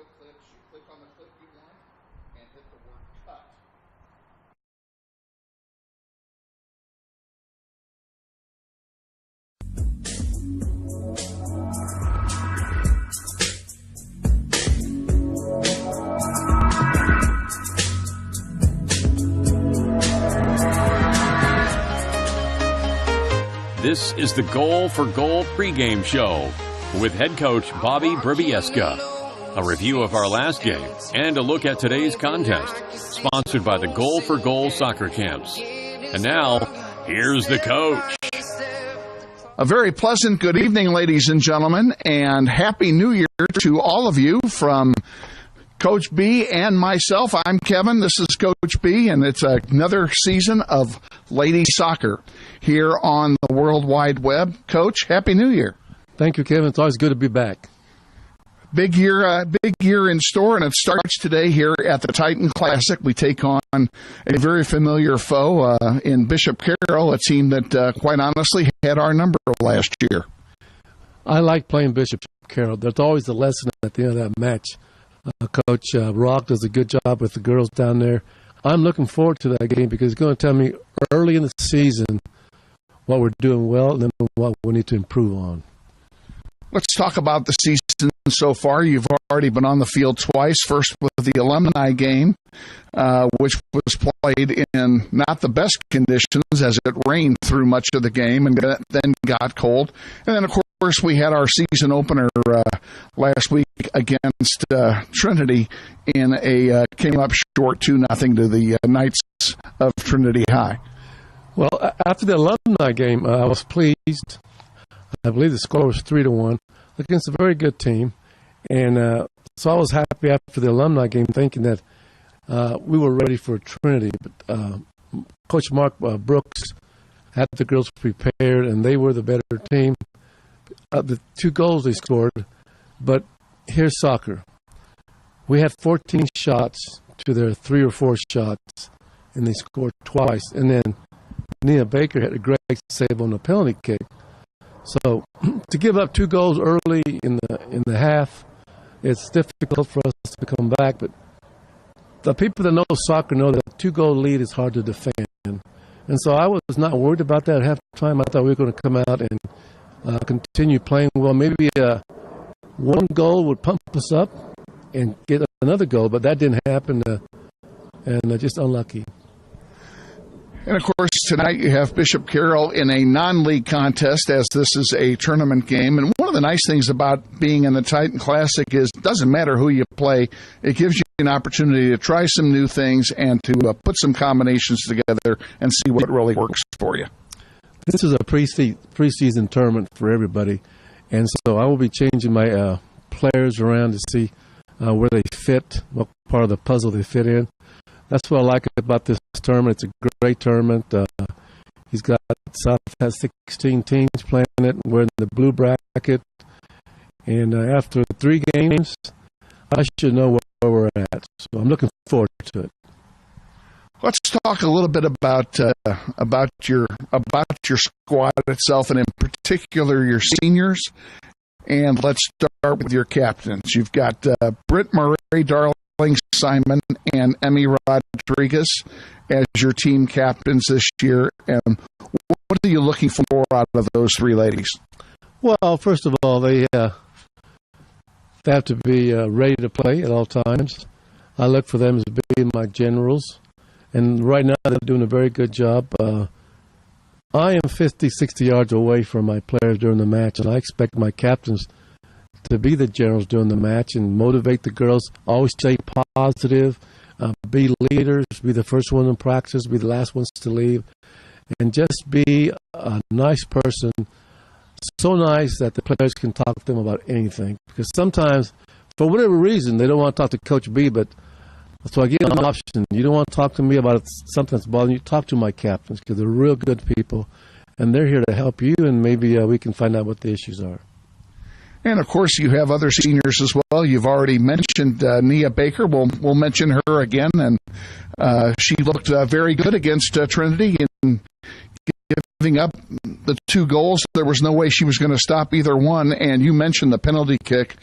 video clips, you click on the clip you want and hit the word cut. This is the Goal for Goal pregame show with head coach Bobby Berbieska. A review of our last game and a look at today's contest, sponsored by the Goal for Goal soccer camps. And now, here's the coach. A very pleasant good evening, ladies and gentlemen, and Happy New Year to all of you from Coach B and myself. I'm Kevin. This is Coach B, and it's another season of ladies soccer here on the World Wide Web. Coach, Happy New Year. Thank you, Kevin. It's always good to be back. Big year in store, and it starts today here at the Titan Classic. We take on a very familiar foe in Bishop Carroll, a team that, quite honestly, had our number last year. I like playing Bishop Carroll. There's always a lesson at the end of that match. Coach Rock does a good job with the girls down there. I'm looking forward to that game because it's going to tell me early in the season what we're doing well and then what we need to improve on. Let's talk about the season so far. You've already been on the field twice, first with the alumni game, which was played in not the best conditions as it rained through much of the game and then got cold. And then, of course, we had our season opener last week against Trinity in came up short 2-0 to the Knights of Trinity High. Well, after the alumni game, I was pleased. I believe the score was 3-1 against a very good team. And so I was happy after the alumni game thinking that we were ready for Trinity. But Coach Mark Brooks had the girls prepared, and they were the better team. The 2 goals they scored, but here's soccer. We had 14 shots to their 3 or 4 shots, and they scored twice. And then Nia Baker had a great save on the penalty kick. So to give up 2 goals early in the half, it's difficult for us to come back. But the people that know soccer know that a 2-goal lead is hard to defend. And so I was not worried about that at halftime. I thought we were going to come out and continue playing well. Maybe 1 goal would pump us up and get another goal, but that didn't happen, and just unlucky. And, of course, tonight you have Bishop Carroll in a non-league contest as this is a tournament game. And one of the nice things about being in the Titan Classic is it doesn't matter who you play. It gives you an opportunity to try some new things and to put some combinations together and see what really works for you. This is a preseason tournament for everybody. And so I will be changing my players around to see where they fit, what part of the puzzle they fit in. That's what I like about this tournament. It's a great tournament. He's got South has 16 teams playing it. We're in the blue bracket. And after 3 games, I should know where we're at. So I'm looking forward to it. Let's talk a little bit about your squad itself, and in particular your seniors. And let's start with your captains. You've got Britt Murray, Darling Simon, and Emmy Rodriguez as your team captains this year. And what are you looking for out of those 3 ladies? Well, first of all, they have to be ready to play at all times. I look for them as being my generals. And right now they're doing a very good job. I am 50, 60 yards away from my players during the match, and I expect my captains to be the generals during the match and motivate the girls, always stay positive, be leaders, be the first one in practice, be the last ones to leave, and just be a nice person, so nice that the players can talk to them about anything. Because sometimes, for whatever reason, they don't want to talk to Coach B, but so I give them an option. You don't want to talk to me about something that's bothering you. Talk to my captains because they're real good people, and they're here to help you, and maybe we can find out what the issues are. And, of course, you have other seniors as well. You've already mentioned Nia Baker. We'll mention her again, and she looked very good against Trinity. And give giving up the 2 goals. There was no way she was going to stop either one. And you mentioned the penalty kick.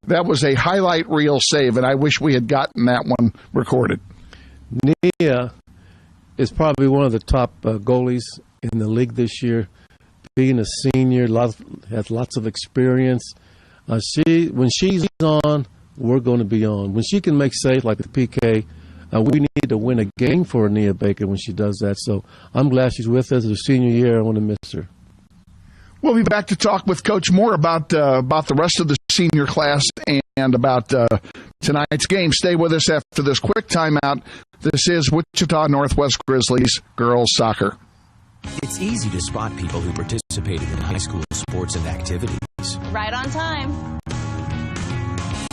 That was a highlight reel save, and I wish we had gotten that one recorded. Nia is probably one of the top goalies in the league this year. Being a senior, has lots of experience. When she's on, we're going to be on. When she can make saves like the PK, we need to win a game for Nia Baker when she does that. So I'm glad she's with us. It's her senior year. I want to miss her. We'll be back to talk with Coach Moore about the rest of the senior class and about tonight's game. Stay with us after this quick timeout. This is Wichita Northwest Grizzlies girls soccer. It's easy to spot people who participated in high school sports and activities. Right on time.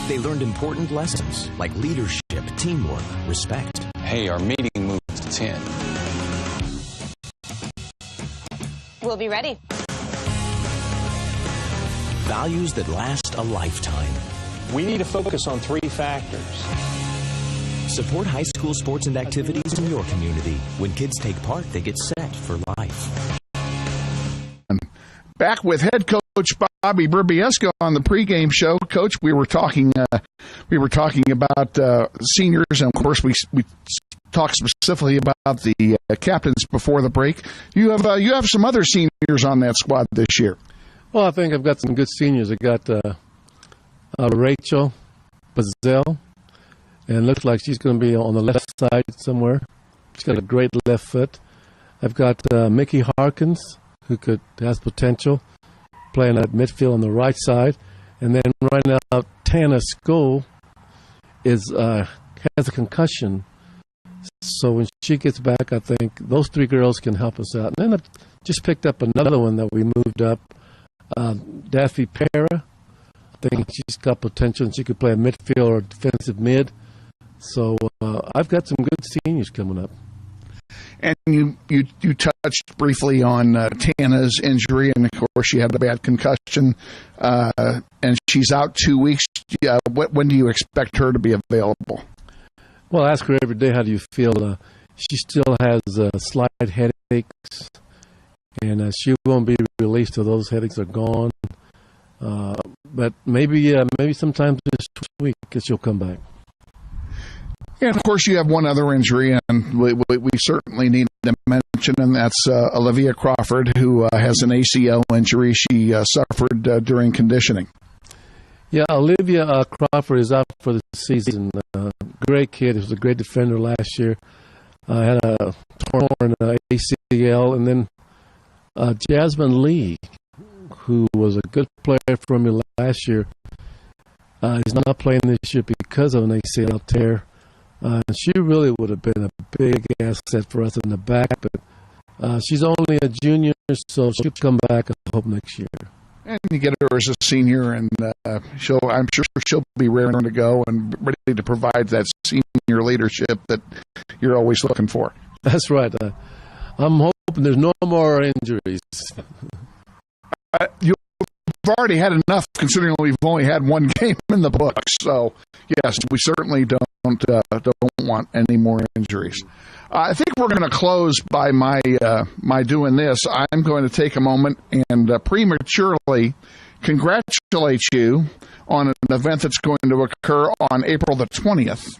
They learned important lessons like leadership, teamwork, respect. Hey, our meeting moves to 10. We'll be ready. Values that last a lifetime. We need to focus on 3 factors. Support high school sports and activities in your community. When kids take part, they get set for life. Back with head coach Bobby Brubieska on the pregame show. Coach, we were talking about seniors, and of course we talked specifically about the captains before the break. You have some other seniors on that squad this year. Well, I think I've got some good seniors. I got Rachel Bazell, and it looks like she's going to be on the left side somewhere. She's got a great left foot. I've got Mickey Harkins, who has potential, playing at midfield on the right side. And then right now, Tana School has a concussion. So when she gets back, I think those 3 girls can help us out. And then I've just picked up another one that we moved up, Daffy Para. I think she's got potential, and she could play a midfield or defensive mid. So I've got some good seniors coming up. And you touched briefly on Tana's injury, and of course she had a bad concussion, and she's out 2 weeks. When do you expect her to be available? Well, I ask her every day, how do you feel? She still has slight headaches, and she won't be released till those headaches are gone. But maybe sometime this week she'll come back. And, of course, you have one other injury, and we certainly need to mention, and that's Olivia Crawford, who has an ACL injury she suffered during conditioning. Yeah, Olivia Crawford is out for the season. Great kid. He was a great defender last year. Had a torn ACL. And then Jasmine Lee, who was a good player for me last year, is not playing this year because of an ACL tear. She really would have been a big asset for us in the back, but she's only a junior, so she'll come back, I hope, next year. And you get her as a senior, and I'm sure she'll be raring to go and ready to provide that senior leadership that you're always looking for. That's right. I'm hoping there's no more injuries. You've already had enough, considering we've only had one game in the books. So, yes, we certainly don't want any more injuries. I think we're going to close by my doing this. I'm going to take a moment and prematurely congratulate you on an event that's going to occur on April the 20th,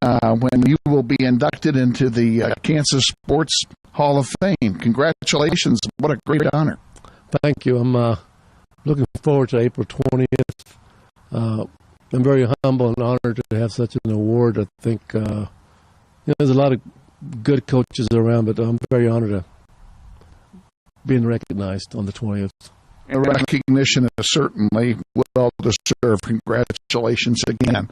when you will be inducted into the Kansas Sports Hall of Fame. Congratulations. What a great honor. Thank you. I'm looking forward to April 20th. I'm very humble and honored to have such an award. I think there's a lot of good coaches around, but I'm very honored to being recognized on the 20th. And recognition is certainly well deserved. Congratulations again.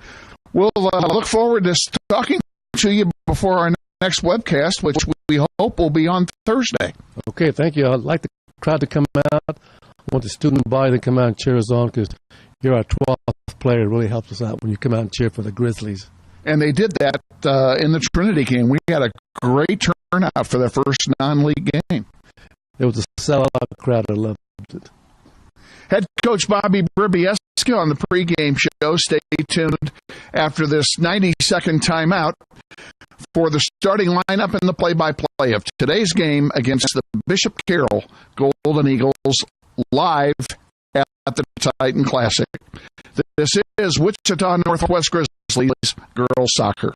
We'll look forward to talking to you before our next webcast, which we hope will be on Thursday. Okay, thank you. I'd like the crowd to come out. I want the student body to come out and cheer us on, because you're our 12th player. It really helps us out when you come out and cheer for the Grizzlies. And they did that in the Trinity game. We had a great turnout for their first non-league game. It was a sellout crowd. I loved it. Head coach Bobby Brubieska Brubieska on the pregame show. Stay tuned after this 90-second timeout for the starting lineup and the play-by-play of today's game against the Bishop Carroll Golden Eagles live at the Titan Classic. This is Wichita Northwest Grizzlies girls soccer.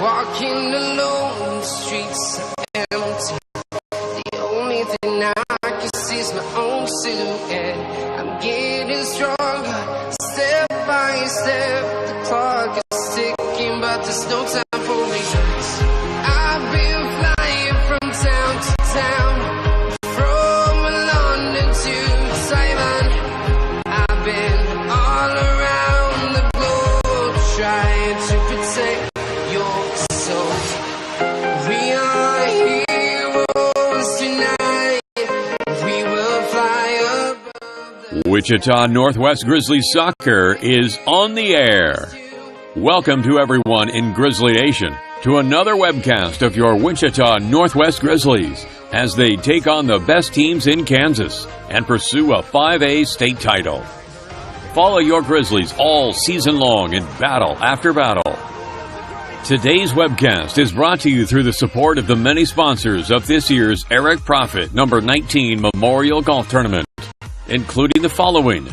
Walking alone, the streets are empty. The only thing I can see is my own silhouette. I'm getting stronger, step by step. The clock is ticking, but there's no time for me. I've been flying from town to town, from London to Taiwan. I've been all around the globe trying to protect your soul. We are heroes tonight. We will fly above. Wichita Northwest Grizzlies soccer is on the air. Welcome to everyone in Grizzly Nation to another webcast of your Wichita Northwest Grizzlies as they take on the best teams in Kansas and pursue a 5A state title. Follow your Grizzlies all season long in battle after battle. Today's webcast is brought to you through the support of the many sponsors of this year's Eric Profit number 19 Memorial Golf Tournament, including the following: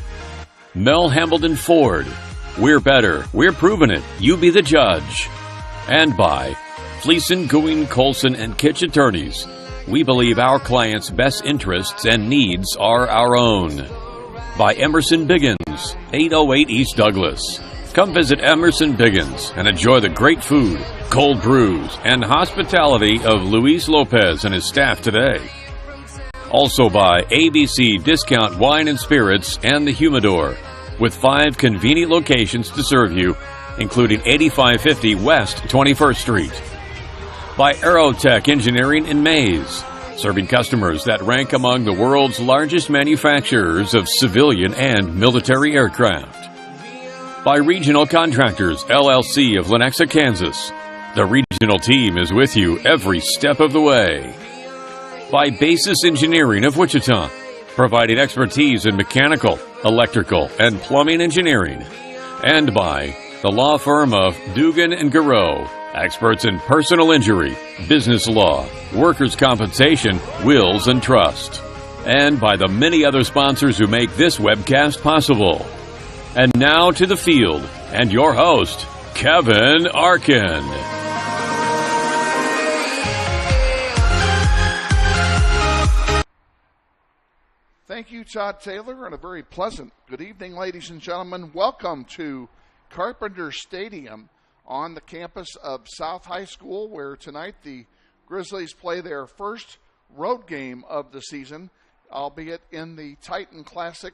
Mel Hambledon Ford, we're better, we're proving it, you be the judge. And by Fleeson, Gooing, Colson, and Kitch Attorneys, we believe our clients' best interests and needs are our own. By Emerson Biggins, 808 East Douglas. Come visit Emerson Biggins and enjoy the great food, cold brews, and hospitality of Luis Lopez and his staff today. Also by ABC Discount Wine and Spirits and the Humidor, with 5 convenient locations to serve you, including 8550 West 21st Street. By Aerotech Engineering in Mays, serving customers that rank among the world's largest manufacturers of civilian and military aircraft. By Regional Contractors, LLC of Lenexa, Kansas. The regional team is with you every step of the way. By Basis Engineering of Wichita, providing expertise in mechanical, electrical, and plumbing engineering. And by the law firm of Dugan and Garreau, experts in personal injury, business law, workers' compensation, wills, and trust. And by the many other sponsors who make this webcast possible. And now to the field, and your host, Kevin Arkin. Thank you, Todd Taylor, and a very pleasant good evening, ladies and gentlemen. Welcome to Carpenter Stadium on the campus of South High School, where tonight the Grizzlies play their first road game of the season, albeit in the Titan Classic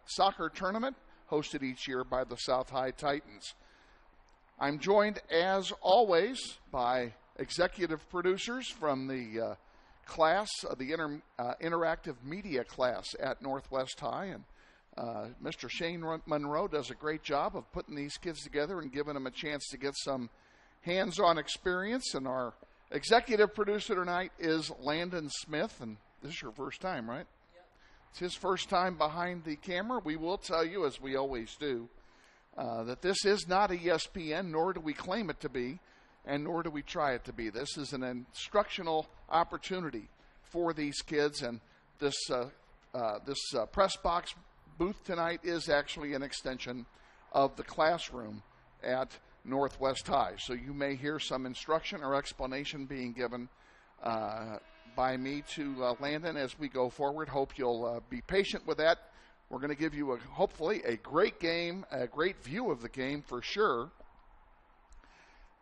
soccer tournament, hosted each year by the South High Titans. I'm joined, as always, by executive producers from the class, the interactive media class at Northwest High, and Mr. Shane Monroe does a great job of putting these kids together and giving them a chance to get some hands-on experience. And our executive producer tonight is Landon Smith, and this is your first time, right? Yep. It's his first time behind the camera. We will tell you, as we always do, that this is not ESPN, nor do we claim it to be, and nor do we try it to be. This is an instructional opportunity for these kids, and this press box booth tonight is actually an extension of the classroom at Northwest High. So you may hear some instruction or explanation being given by me to Landon as we go forward. Hope you'll be patient with that. We're going to give you, hopefully, a great game, a great view of the game for sure.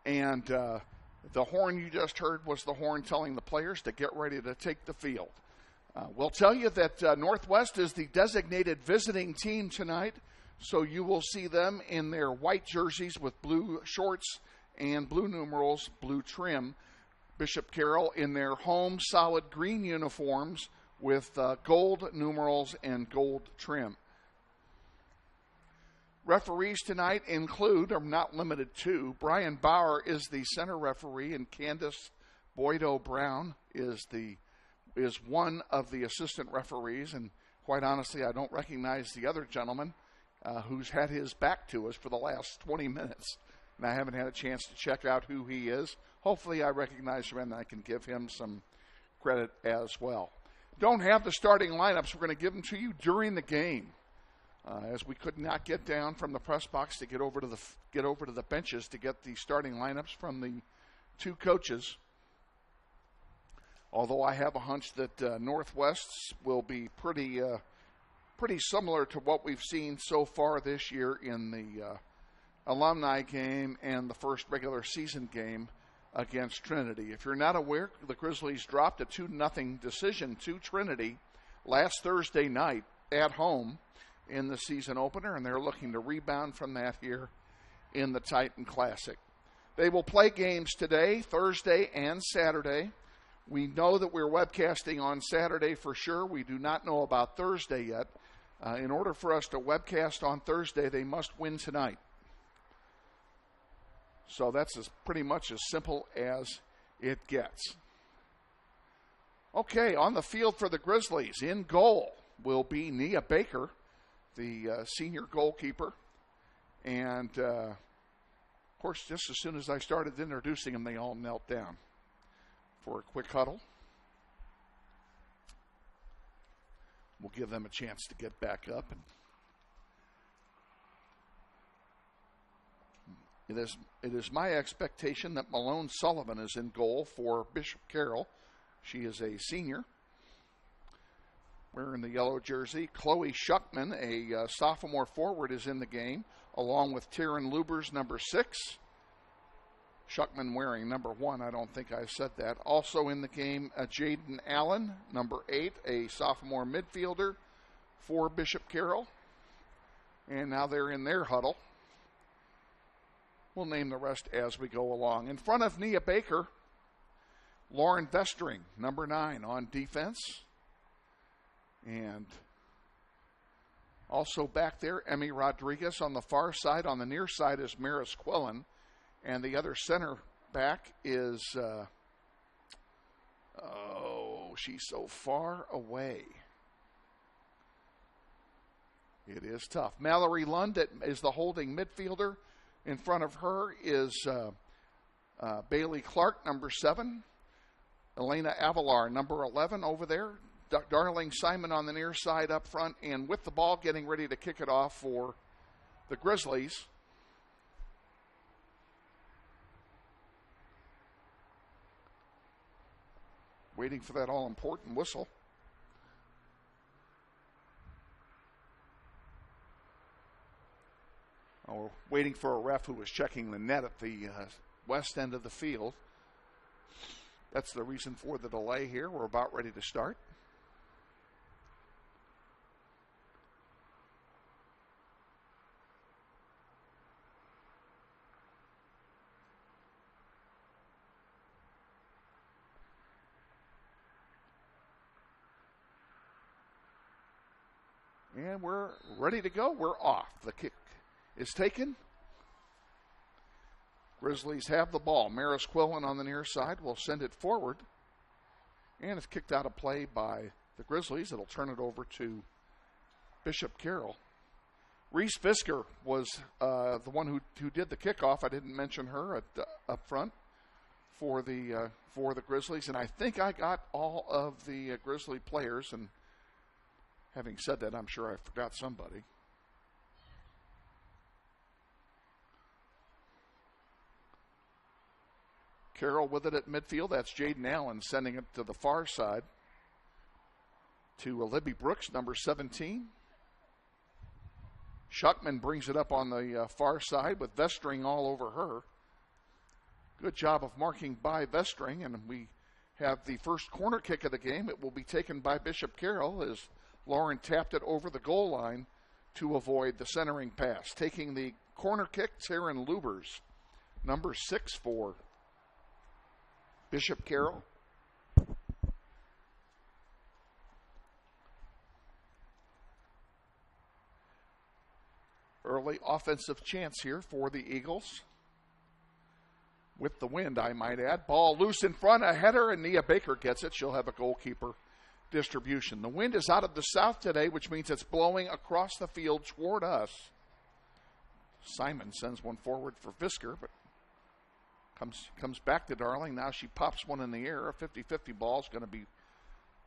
And the horn you just heard was the horn telling the players to get ready to take the field. We'll tell you that Northwest is the designated visiting team tonight, so you will see them in their white jerseys with blue shorts and blue numerals, blue trim. Bishop Carroll in their home solid green uniforms with gold numerals and gold trim. Referees tonight include, or not limited to, Brian Bauer is the center referee, and Candace Boydo-Brown is one of the assistant referees. And quite honestly, I don't recognize the other gentleman who's had his back to us for the last 20 minutes. And I haven't had a chance to check out who he is. Hopefully I recognize him and I can give him some credit as well. Don't have the starting lineups. We're going to give them to you during the game. As we could not get down from the press box to get over to the benches to get the starting lineups from the two coaches. Although I have a hunch that Northwest's will be pretty similar to what we've seen so far this year in the alumni game and the first regular season game against Trinity. If you're not aware, the Grizzlies dropped a 2-0 decision to Trinity last Thursday night at home in the season opener, and they're looking to rebound from that here in the Titan Classic. They will play games today, Thursday, and Saturday. We know that we're webcasting on Saturday for sure. We do not know about Thursday yet. In order for us to webcast on Thursday, they must win tonight. So that's pretty much as simple as it gets. Okay, on the field for the Grizzlies, in goal will be Nia Baker, the senior goalkeeper. And, of course, just as soon as I started introducing them, they all knelt down for a quick huddle. We'll give them a chance to get back up. And it is my expectation that Malone Sullivan is in goal for Bishop Carroll. She is a senior, wearing the yellow jersey. Chloe Shuckman, a sophomore forward, is in the game, along with Taryn Lubers, number 6. Shuckman wearing number 1. I don't think I said that. Also in the game, Jaden Allen, number 8, a sophomore midfielder for Bishop Carroll. And now they're in their huddle. We'll name the rest as we go along. In front of Nia Baker, Lauren Vestring, number 9, on defense. And also back there, Emmy Rodriguez on the far side. On the near side is Maris Quillen. And the other center back is, she's so far away. It is tough. Mallory Lund is the holding midfielder. In front of her is Bailey Clark, number 7. Elena Avalar, number 11 over there. Darling Simon on the near side up front, and with the ball getting ready to kick it off for the Grizzlies. Waiting for that all-important whistle. We're waiting for a ref who was checking the net at the west end of the field. That's the reason for the delay here. We're about ready to start. And we're ready to go. We're off. The kick is taken. Grizzlies have the ball. Maris Quillen on the near side will send it forward. And it's kicked out of play by the Grizzlies. It'll turn it over to Bishop Carroll. Reese Fisker was the one who did the kickoff. I didn't mention her up front for the Grizzlies. And I think I got all of the Grizzly players. And having said that, I'm sure I forgot somebody. Carroll with it at midfield. That's Jaden Allen sending it to the far side to Libby Brooks, number 17. Schuckman brings it up on the far side with Vestring all over her. Good job of marking by Vestring, and we have the first corner kick of the game. It will be taken by Bishop Carroll as Lauren tapped it over the goal line to avoid the centering pass. Taking the corner kick, Taryn Lubers, number 6 for Bishop Carroll. Early offensive chance here for the Eagles. With the wind, I might add. Ball loose in front, a header, and Nia Baker gets it. She'll have a goalkeeper distribution. The wind is out of the south today, which means it's blowing across the field toward us. Simon sends one forward for Fisker, but comes back to Darling. Now she pops one in the air. A 50-50 ball is going to be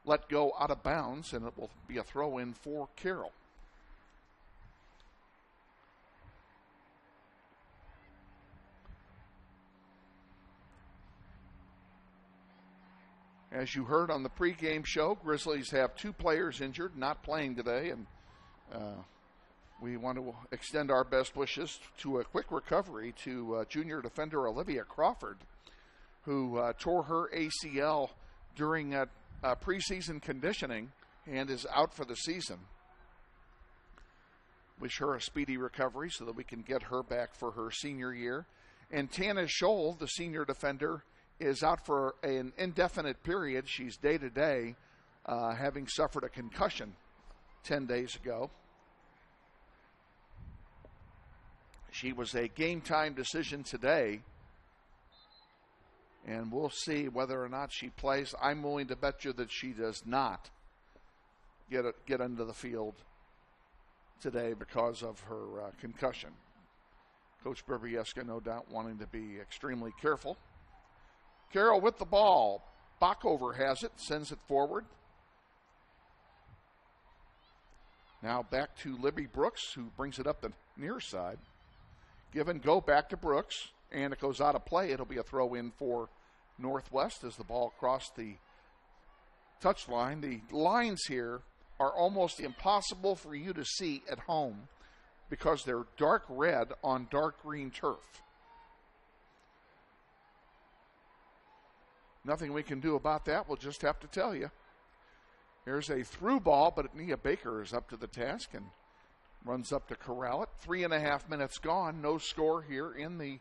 let go out of bounds, and it will be a throw-in for Carroll. As you heard on the pregame show, Grizzlies have 2 players injured, not playing today, and we want to extend our best wishes to a quick recovery to junior defender Olivia Crawford, who tore her ACL during preseason conditioning and is out for the season. Wish her a speedy recovery so that we can get her back for her senior year. And Tana Scholl, the senior defender, is out for an indefinite period. She's day-to-day, having suffered a concussion 10 days ago. She was a game-time decision today, and we'll see whether or not she plays. I'm willing to bet you that she does not get into the field today because of her concussion. Coach Berbieska, no doubt, wanting to be extremely careful. Carroll with the ball. Backover has it, sends it forward. Now back to Libby Brooks, who brings it up the near side. Give and go back to Brooks, and it goes out of play. It'll be a throw-in for Northwest as the ball crossed the touchline. The lines here are almost impossible for you to see at home because they're dark red on dark green turf. Nothing we can do about that. We'll just have to tell you. Here's a through ball, but Nia Baker is up to the task and runs up to corral it. 3.5 minutes gone. No score here in the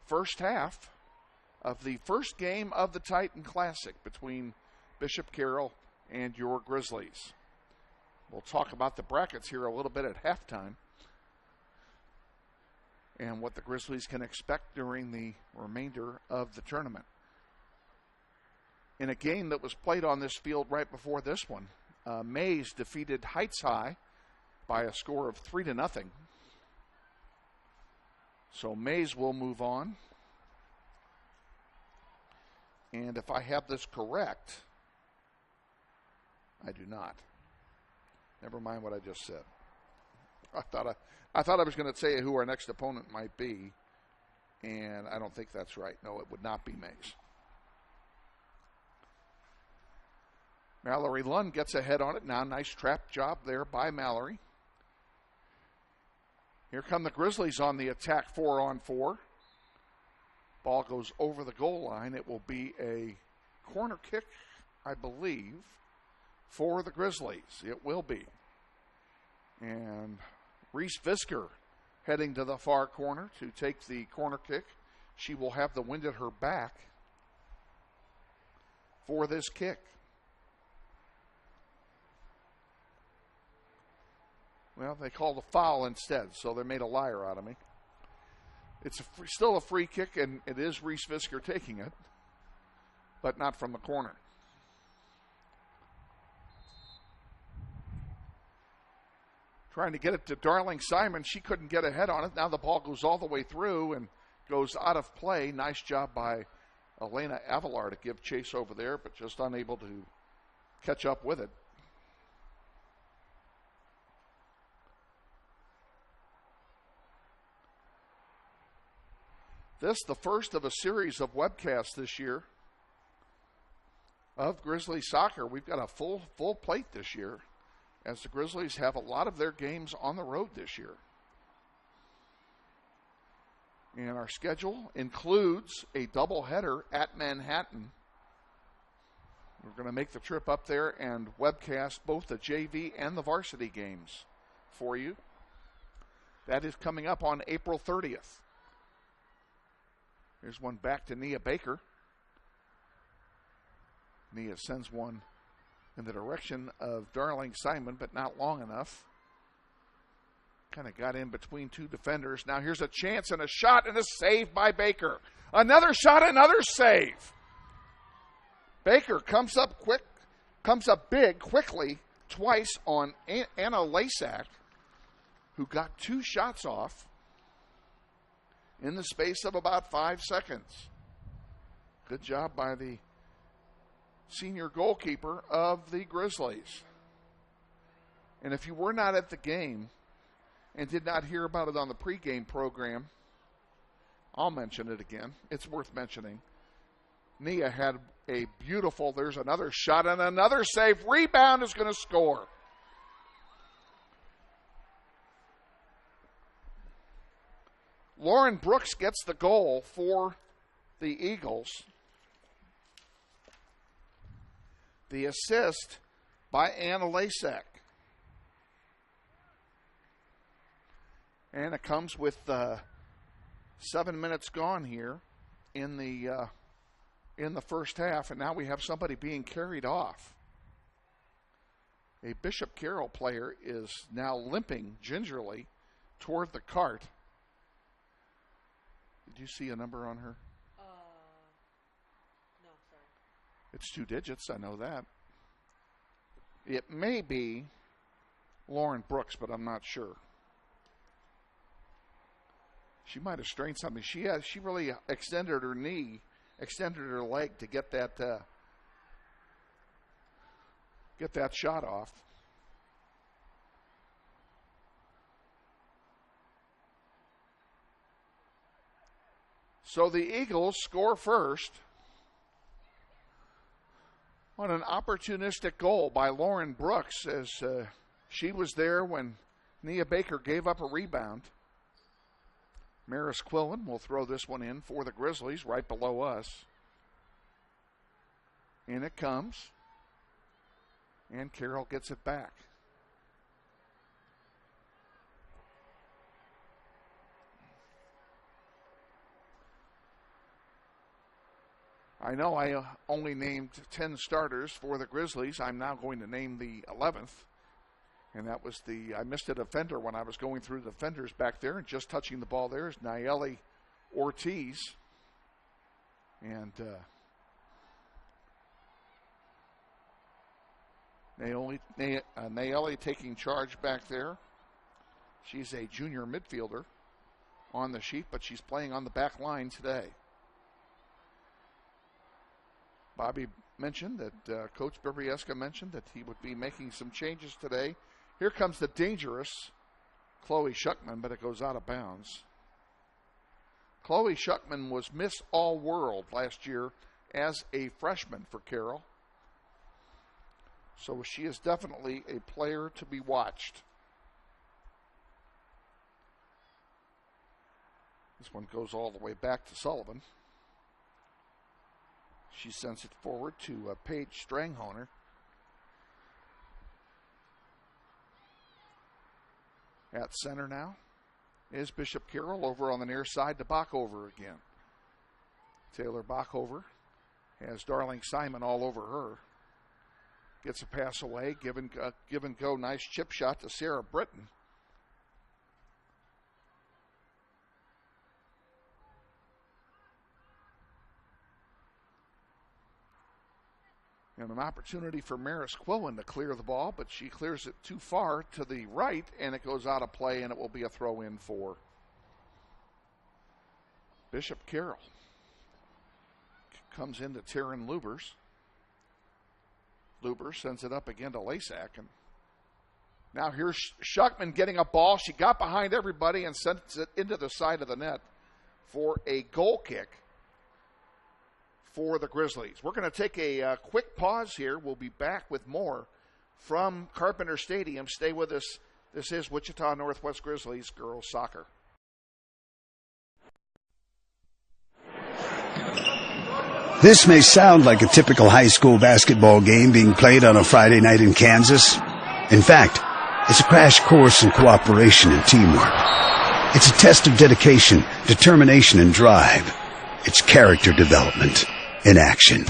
first half of the first game of the Titan Classic between Bishop Carroll and your Grizzlies. We'll talk about the brackets here a little bit at halftime and what the Grizzlies can expect during the remainder of the tournament. In a game that was played on this field right before this one, Mays defeated Heights High by a score of 3-0. So Mays will move on. And if I have this correct, I do not. Never mind what I just said. I thought I was going to say who our next opponent might be, and I don't think that's right. No, it would not be Mays. Mallory Lund gets ahead on it now. Nice trap job there by Mallory. Here come the Grizzlies on the attack, 4-on-4. Ball goes over the goal line. It will be a corner kick, I believe, for the Grizzlies. It will be. And Reese Visker heading to the far corner to take the corner kick. She will have the wind at her back for this kick. Well, they called a foul instead, so they made a liar out of me. It's still a free kick, and it is Reese Visker taking it, but not from the corner. Trying to get it to Darling Simon. She couldn't get ahead on it. Now the ball goes all the way through and goes out of play. Nice job by Elena Avalar to give chase over there, but just unable to catch up with it. This, the first of a series of webcasts this year of Grizzlies soccer. We've got a full plate this year, as the Grizzlies have a lot of their games on the road this year. And our schedule includes a doubleheader at Manhattan. We're going to make the trip up there and webcast both the JV and the varsity games for you. That is coming up on April 30th. Here's one back to Nia Baker. Nia sends one in the direction of Darling Simon, but not long enough. Kind of got in between two defenders. Now here's a chance and a shot and a save by Baker. Another shot, another save. Baker comes up big quickly twice on Anna Lasak, who got two shots off in the space of about 5 seconds. Good job by the senior goalkeeper of the Grizzlies. And if you were not at the game and did not hear about it on the pregame program, I'll mention it again. It's worth mentioning. Nia had a beautiful, there's another shot and another save. Rebound is going to score. Lauren Brooks gets the goal for the Eagles. The assist by Anna Lasak. And it comes with 7 minutes gone here in the first half, and now we have somebody being carried off. A Bishop Carroll player is now limping gingerly toward the cart. Did you see a number on her? No, sorry. It's 2 digits, I know that. It may be Lauren Brooks, but I'm not sure. She might have strained something. She really extended her knee, extended her leg to get that shot off. So the Eagles score first on an opportunistic goal by Lauren Brooks, as she was there when Nia Baker gave up a rebound. Maris Quillen will throw this one in for the Grizzlies right below us. In it comes. And Carroll gets it back. I know I only named 10 starters for the Grizzlies. I'm now going to name the 11th. And that was I missed a defender when I was going through the defenders back there. And just touching the ball there is Nayeli Ortiz. And Nayeli taking charge back there. She's a junior midfielder on the sheet, but she's playing on the back line today. Bobby mentioned that, Coach Brybieska mentioned that he would be making some changes today. Here comes the dangerous Chloe Shuckman, but it goes out of bounds. Chloe Shuckman was Miss All-World last year as a freshman for Carroll. So she is definitely a player to be watched. This one goes all the way back to Sullivan. She sends it forward to Paige Stranghoner. At center now is Bishop Carroll over on the near side to Bachhover again. Taylor Bachhover has Darling Simon all over her. Gets a pass away, give and go, nice chip shot to Sarah Britton. And an opportunity for Maris Quillen to clear the ball, but she clears it too far to the right, and it goes out of play, and it will be a throw-in for Bishop Carroll. Comes into Taryn Lubers. Lubers sends it up again to Lasak, and now here's Schuckman getting a ball. She got behind everybody and sends it into the side of the net for a goal kick for the Grizzlies. We're going to take a quick pause here. We'll be back with more from Carpenter Stadium. Stay with us. This is Wichita Northwest Grizzlies girls soccer. This may sound like a typical high school basketball game being played on a Friday night in Kansas. In fact, it's a crash course in cooperation and teamwork. It's a test of dedication, determination, and drive. It's character development in action.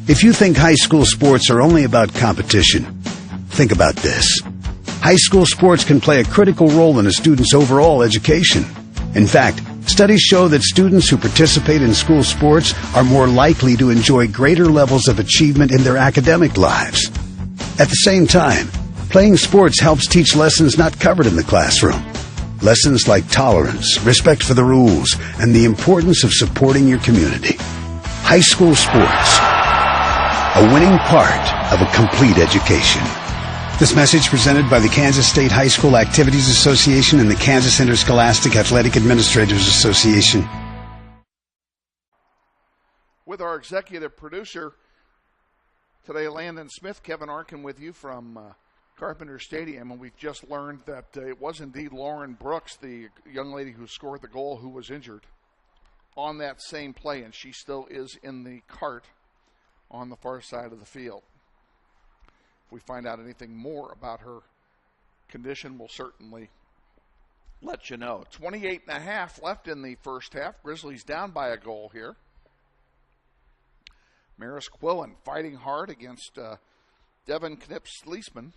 If you think high school sports are only about competition, think about this. High school sports can play a critical role in a student's overall education. In fact, studies show that students who participate in school sports are more likely to enjoy greater levels of achievement in their academic lives. At the same time, playing sports helps teach lessons not covered in the classroom. Lessons like tolerance, respect for the rules, and the importance of supporting your community. High school sports, a winning part of a complete education. This message presented by the Kansas State High School Activities Association and the Kansas Interscholastic Athletic Administrators Association. With our executive producer today, Landon Smith, Kevin Arkin with you from Carpenter Stadium, and we've just learned that it was indeed Lauren Brooks, the young lady who scored the goal, who was injured on that same play, and she still is in the cart on the far side of the field. If we find out anything more about her condition, we'll certainly let you know. 28.5 left in the first half. Grizzlies down by a goal here. Maris Quillen fighting hard against Devin Knips-Leisman.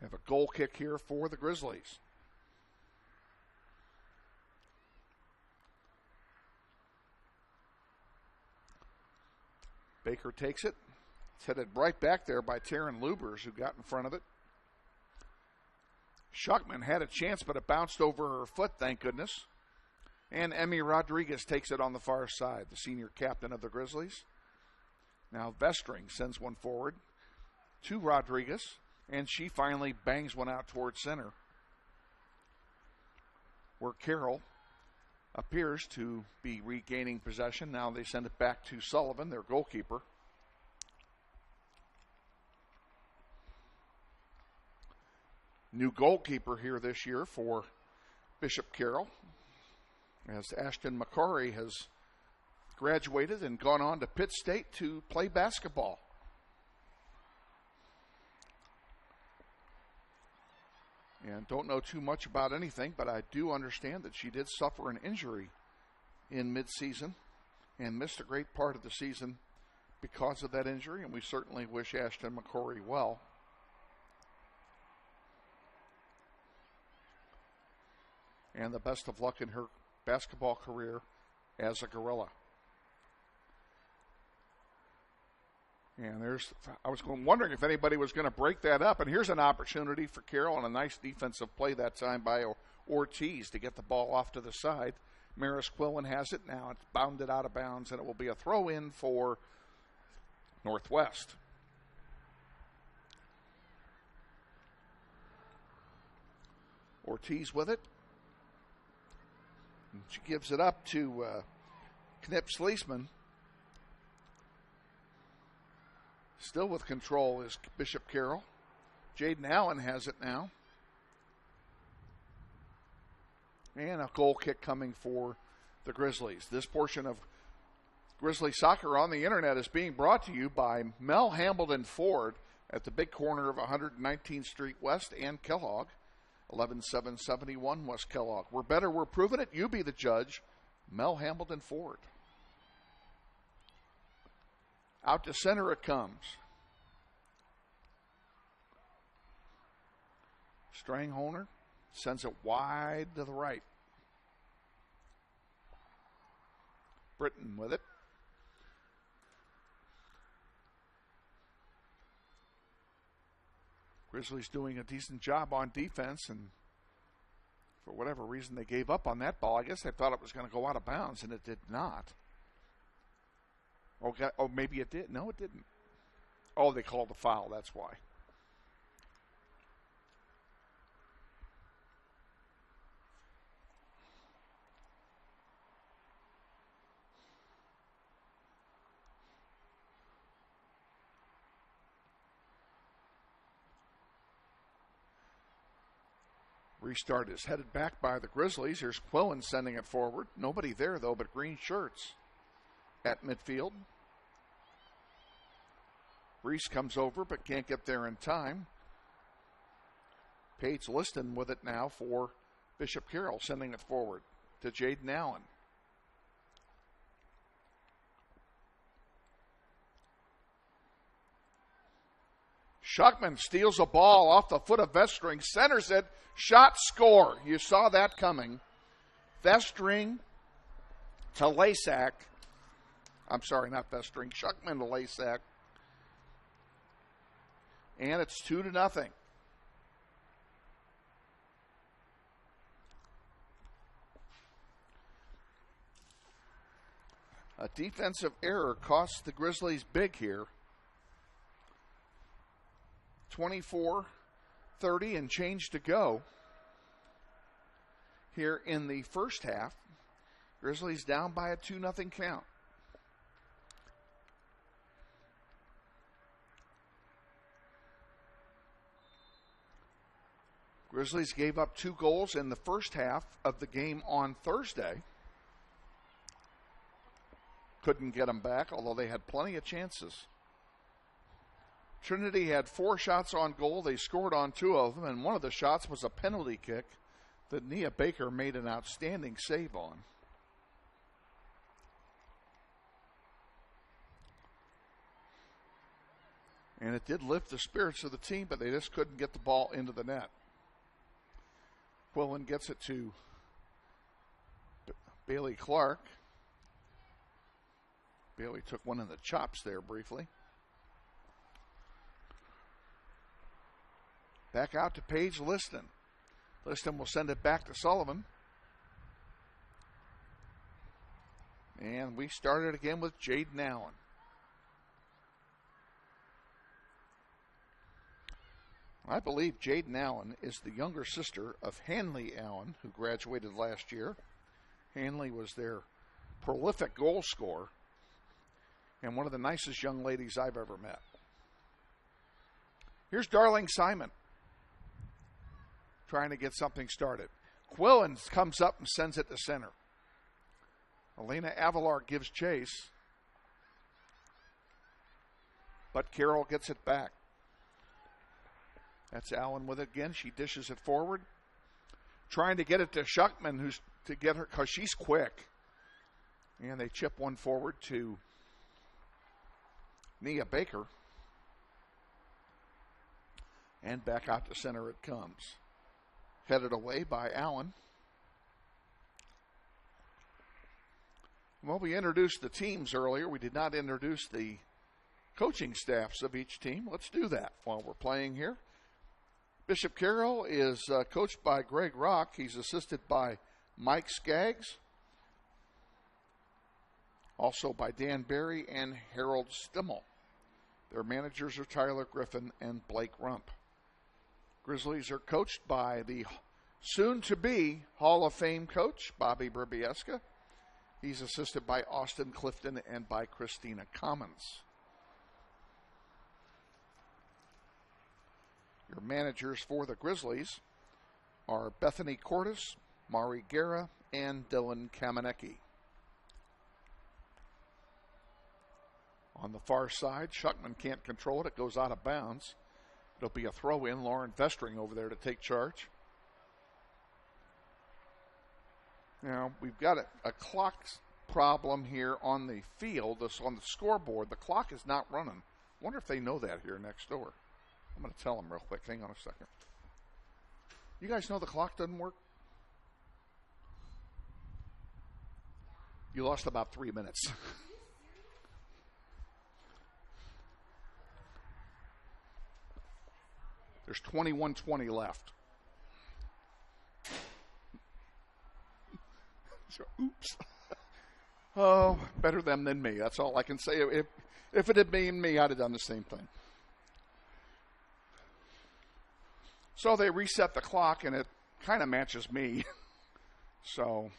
Have a goal kick here for the Grizzlies. Baker takes it. It's headed right back there by Taryn Lubers, who got in front of it. Schuckman had a chance, but it bounced over her foot, thank goodness. And Emmy Rodriguez takes it on the far side, the senior captain of the Grizzlies. Now Vestring sends one forward to Rodriguez, and she finally bangs one out towards center, where Carroll appears to be regaining possession. Now they send it back to Sullivan, their goalkeeper. New goalkeeper here this year for Bishop Carroll, as Ashton McCrory has graduated and gone on to Pitt State to play basketball. And don't know too much about anything, but I do understand that she did suffer an injury in midseason and missed a great part of the season because of that injury, and we certainly wish Ashton McCrory well. And the best of luck in her basketball career as a Gorilla. And I was wondering if anybody was going to break that up. And here's an opportunity for Carroll, and a nice defensive play that time by Ortiz to get the ball off to the side. Maris Quillen has it now. It's bounded out of bounds, and it will be a throw-in for Northwest. Ortiz with it. And she gives it up to Knips-Leisman. Still with control is Bishop Carroll. Jaden Allen has it now. And a goal kick coming for the Grizzlies. This portion of Grizzly Soccer on the Internet is being brought to you by Mel Hambledon Ford at the big corner of 119th Street West and Kellogg, 11771 West Kellogg. We're better, we're proving it. You be the judge. Mel Hambledon Ford. Out to center it comes. Strangholmer sends it wide to the right. Britton with it. Grizzlies doing a decent job on defense, and for whatever reason they gave up on that ball. I guess they thought it was going to go out of bounds, and it did not. Oh, maybe it did. No, it didn't. Oh, they called the foul. That's why. Restart is headed back by the Grizzlies. Here's Quillen sending it forward. Nobody there, though, but green shirts at midfield. Reese comes over, but can't get there in time. Paige Liston with it now for Bishop Carroll, sending it forward to Jaden Allen. Schuckman steals a ball off the foot of Vestring, centers it, shot, score. You saw that coming. Vestring to Lasak. I'm sorry, not Vestring. Schuckman to Lasak. And it's 2-0. A defensive error costs the Grizzlies big here. 24-30 and change to go here in the first half. Grizzlies down by a 2-0 count. Grizzlies gave up 2 goals in the first half of the game on Thursday. Couldn't get them back, although they had plenty of chances. Trinity had 4 shots on goal. They scored on 2 of them, and one of the shots was a penalty kick that Nia Baker made an outstanding save on. And it did lift the spirits of the team, but they just couldn't get the ball into the net. Quillen gets it to Bailey Clark. Bailey took one in the chops there briefly. Back out to Paige Liston. Liston will send it back to Sullivan. And we started again with Jaden Allen. I believe Jaden Allen is the younger sister of Hanley Allen, who graduated last year. Hanley was their prolific goal scorer and one of the nicest young ladies I've ever met. Here's Darling Simon trying to get something started. Quillen comes up and sends it to center. Elena Avalar gives chase, but Carroll gets it back. That's Allen with it again. She dishes it forward, trying to get it to Schuckman, who's to get her because she's quick. And they chip one forward to Nia Baker. And back out to center it comes. Headed away by Allen. Well, we introduced the teams earlier. We did not introduce the coaching staffs of each team. Let's do that while we're playing here. Bishop Carroll is coached by Greg Rock. He's assisted by Mike Skaggs. Also by Dan Berry and Harold Stimmel. Their managers are Tyler Griffin and Blake Rump. Grizzlies are coached by the soon-to-be Hall of Fame coach, Bobby Brubieska. He's assisted by Austin Clifton and by Christina Commons. Your managers for the Grizzlies are Bethany Cordes, Mari Guerra, and Dylan Kamenecki. On the far side, Schuckman can't control it. It goes out of bounds. It'll be a throw-in. Lauren Vestring over there to take charge. Now, we've got a clock problem here on the field, on the scoreboard. The clock is not running. I wonder if they know that here next door. I'm going to tell them real quick. Hang on a second. You guys know the clock doesn't work? You lost about 3 minutes. There's 21:20 left. So, oops. Oh, better them than me. That's all I can say. If it had been me, I'd have done the same thing. So they reset the clock, and it kind of matches me. So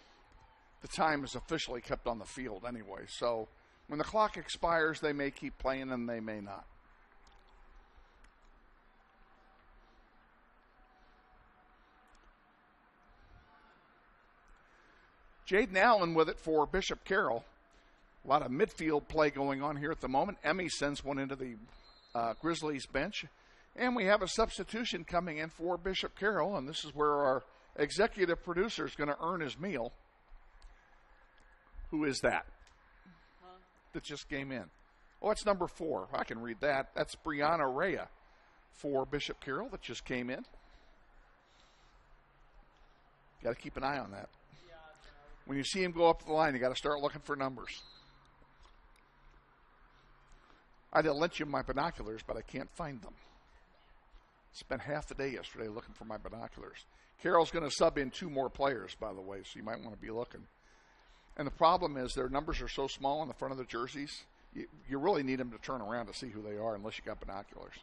the time is officially kept on the field anyway. So when the clock expires, they may keep playing and they may not. Jaden Allen with it for Bishop Carroll. A lot of midfield play going on here at the moment. Emmy sends one into the Grizzlies bench. And we have a substitution coming in for Bishop Carroll, and this is where our executive producer is going to earn his meal. Who is that? That just came in? Oh, it's number 4. I can read that. That's Brianna Rhea for Bishop Carroll that just came in. Got to keep an eye on that. When you see him go up the line, you got to start looking for numbers. I'd have lent you my binoculars, but I can't find them. Spent half the day yesterday looking for my binoculars. Carroll's going to sub in 2 more players, by the way, so you might want to be looking. And the problem is their numbers are so small on the front of the jerseys, you really need them to turn around to see who they are unless you got binoculars.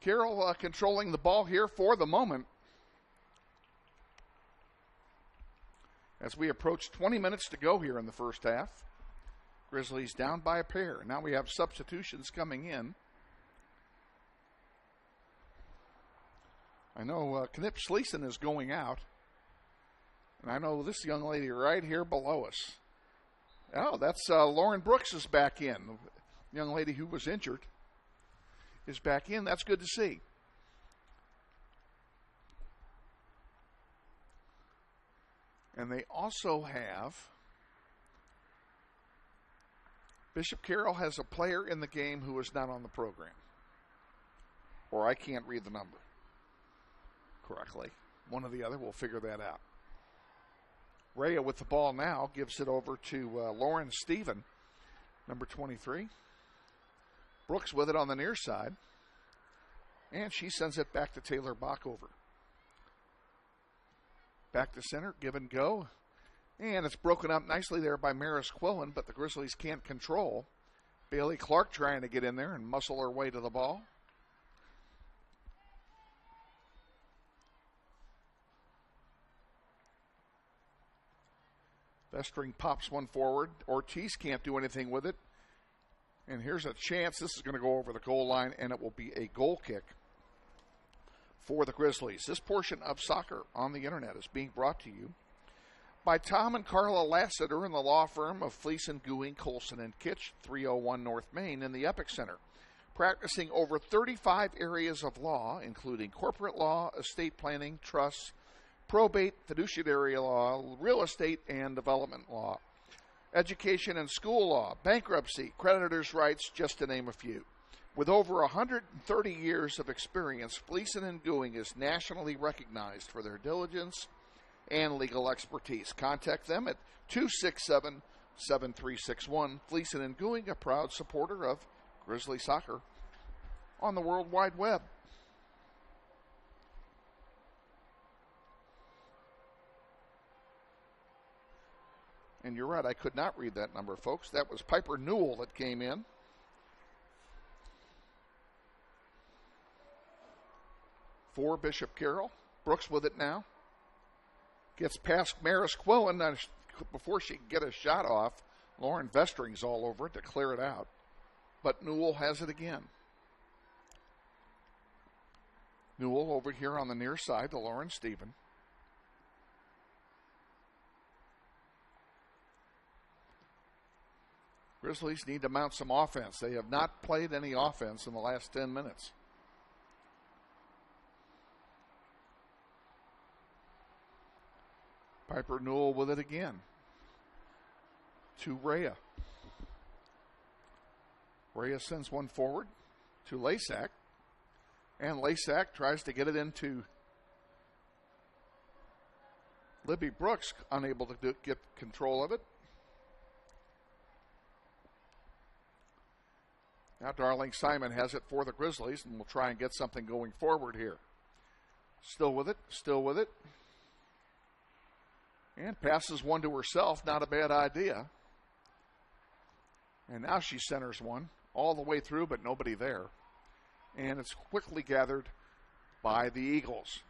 Carroll controlling the ball here for the moment. As we approach 20 minutes to go here in the first half. Grizzlies down by a pair. Now we have substitutions coming in. I know Knip Sleeson is going out. And I know this young lady right here below us. Oh, that's Lauren Brooks is back in. The young lady who was injured is back in. That's good to see. And they also have Bishop Carroll has a player in the game who is not on the program. Or I can't read the number correctly. One or the other. We'll figure that out. Rhea with the ball now gives it over to Lauren Stephen, number 23. Brooks with it on the near side. And she sends it back to Taylor Backover. Back to center, give and go. And it's broken up nicely there by Maris Quillen, but the Grizzlies can't control. Bailey Clark trying to get in there and muscle her way to the ball. Vestring pops one forward. Ortiz can't do anything with it. And here's a chance. This is going to go over the goal line, and it will be a goal kick for the Grizzlies. This portion of Soccer on the Internet is being brought to you by Tom and Carla Lassiter in the law firm of Fleeson, Gooing, Colson, and Kitch, 301 North Main in the Epic Center. Practicing over 35 areas of law, including corporate law, estate planning, trusts, probate, fiduciary law, real estate, and development law, education and school law, bankruptcy, creditors' rights, just to name a few. With over 130 years of experience, Fleeson and Gooing is nationally recognized for their diligence and legal expertise. Contact them at 267-7361. Fleeson and Gooing, a proud supporter of Grizzly Soccer on the World Wide Web. And you're right, I could not read that number, folks. That was Piper Newell that came in. For Bishop Carroll. Brooks with it now. Gets past Maris Quillen. Before she can get a shot off, Lauren Vestring's all over it to clear it out. but Newell has it again. Newell over here on the near side to Lauren Stephen. Grizzlies need to mount some offense. They have not played any offense in the last 10 minutes. Piper Newell with it again. To Rhea. Rhea sends one forward to Lasak. And Lasak tries to get it into Libby Brooks, unable to get control of it. Now Darling Simon has it for the Grizzlies, and will try and get something going forward here. Still with it, still with it. And passes one to herself, not a bad idea. And now she centers one all the way through, but nobody there. And it's quickly gathered by the Eagles.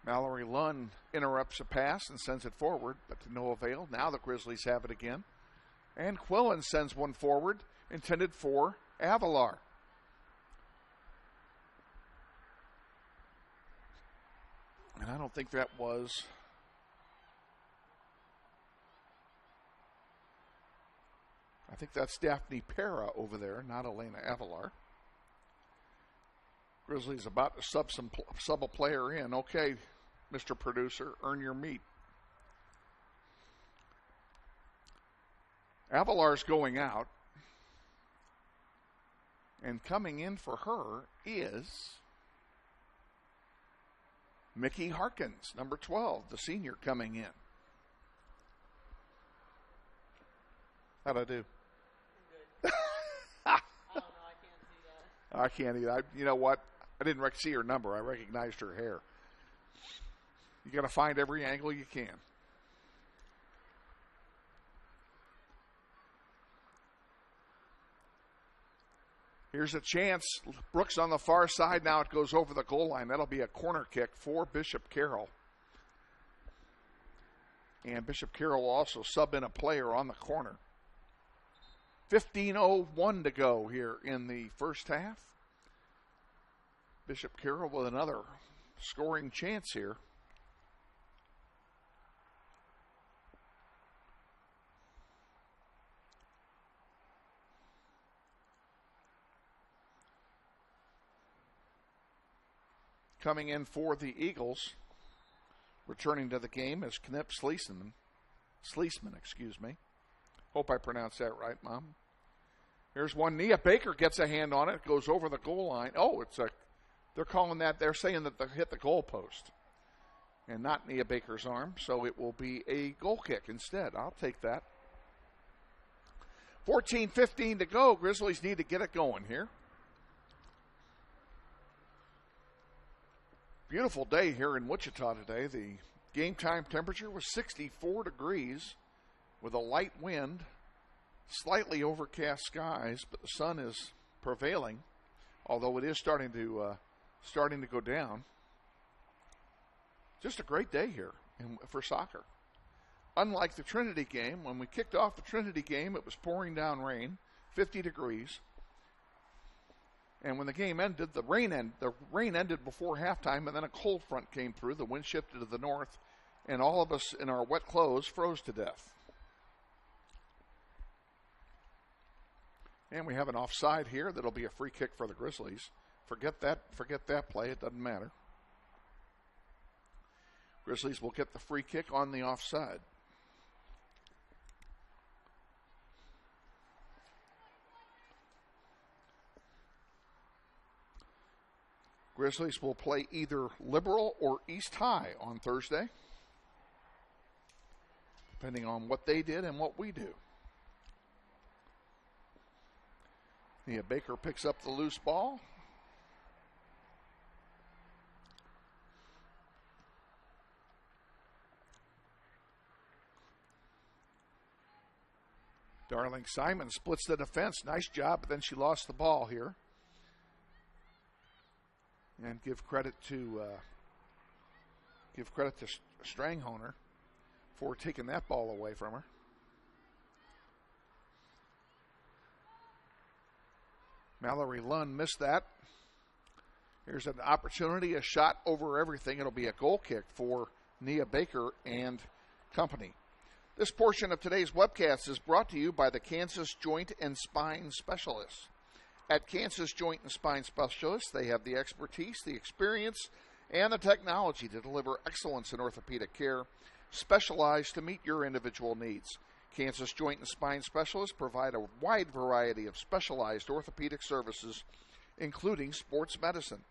Mallory Lund interrupts a pass and sends it forward, but to no avail. Now the Grizzlies have it again. And Quillen sends one forward, intended for Avalar. And I don't think that was... I think that's Daphne Pera over there, not Elena Avalar. Grizzlies about to sub a player in. Okay, Mr. Producer, earn your meat. Avalar's going out. And coming in for her is Mickey Harkins, number 12, the senior coming in. How'd I do? I can't either. You know what? I didn't see her number. I recognized her hair. You got to find every angle you can. Here's a chance. Brooks on the far side. Now it goes over the goal line. That'll be a corner kick for Bishop Carroll. And Bishop Carroll will also sub in a player on the corner. 15:01 to go here in the first half. Bishop Carroll with another scoring chance here. Coming in for the Eagles, returning to the game is Knip Sleesman, excuse me. Hope I pronounced that right, Mom. Here's one. Nia Baker gets a hand on it. Goes over the goal line. Oh, they're calling that, they're saying that they hit the goal post and not Nia Baker's arm, so it will be a goal kick instead. I'll take that. 14:15 to go. Grizzlies need to get it going here. Beautiful day here in Wichita today. The game time temperature was 64 degrees with a light wind, slightly overcast skies, but the sun is prevailing, although it is starting to go down. Just a great day here for soccer. Unlike the Trinity game, when we kicked off the Trinity game, it was pouring down rain, 50 degrees. And when the game ended, the rain ended before halftime, and then a cold front came through. The wind shifted to the north, and all of us in our wet clothes froze to death. And we have an offside here. That'll be a free kick for the Grizzlies. Forget that play. It doesn't matter. Grizzlies will get the free kick on the offside. Grizzlies will play either Liberal or East High on Thursday, depending on what they did and what we do. Nia Baker picks up the loose ball. Darling Simon splits the defense. Nice job, but then she lost the ball here. And give credit to Stranghoner for taking that ball away from her. Mallory Lund missed that. Here's an opportunity, a shot over everything. It'll be a goal kick for Nia Baker and company. This portion of today's webcast is brought to you by the Kansas Joint and Spine Specialists. At Kansas Joint and Spine Specialists, they have the expertise, the experience, and the technology to deliver excellence in orthopedic care, specialized to meet your individual needs. Kansas Joint and Spine Specialists provide a wide variety of specialized orthopedic services, including sports medicine.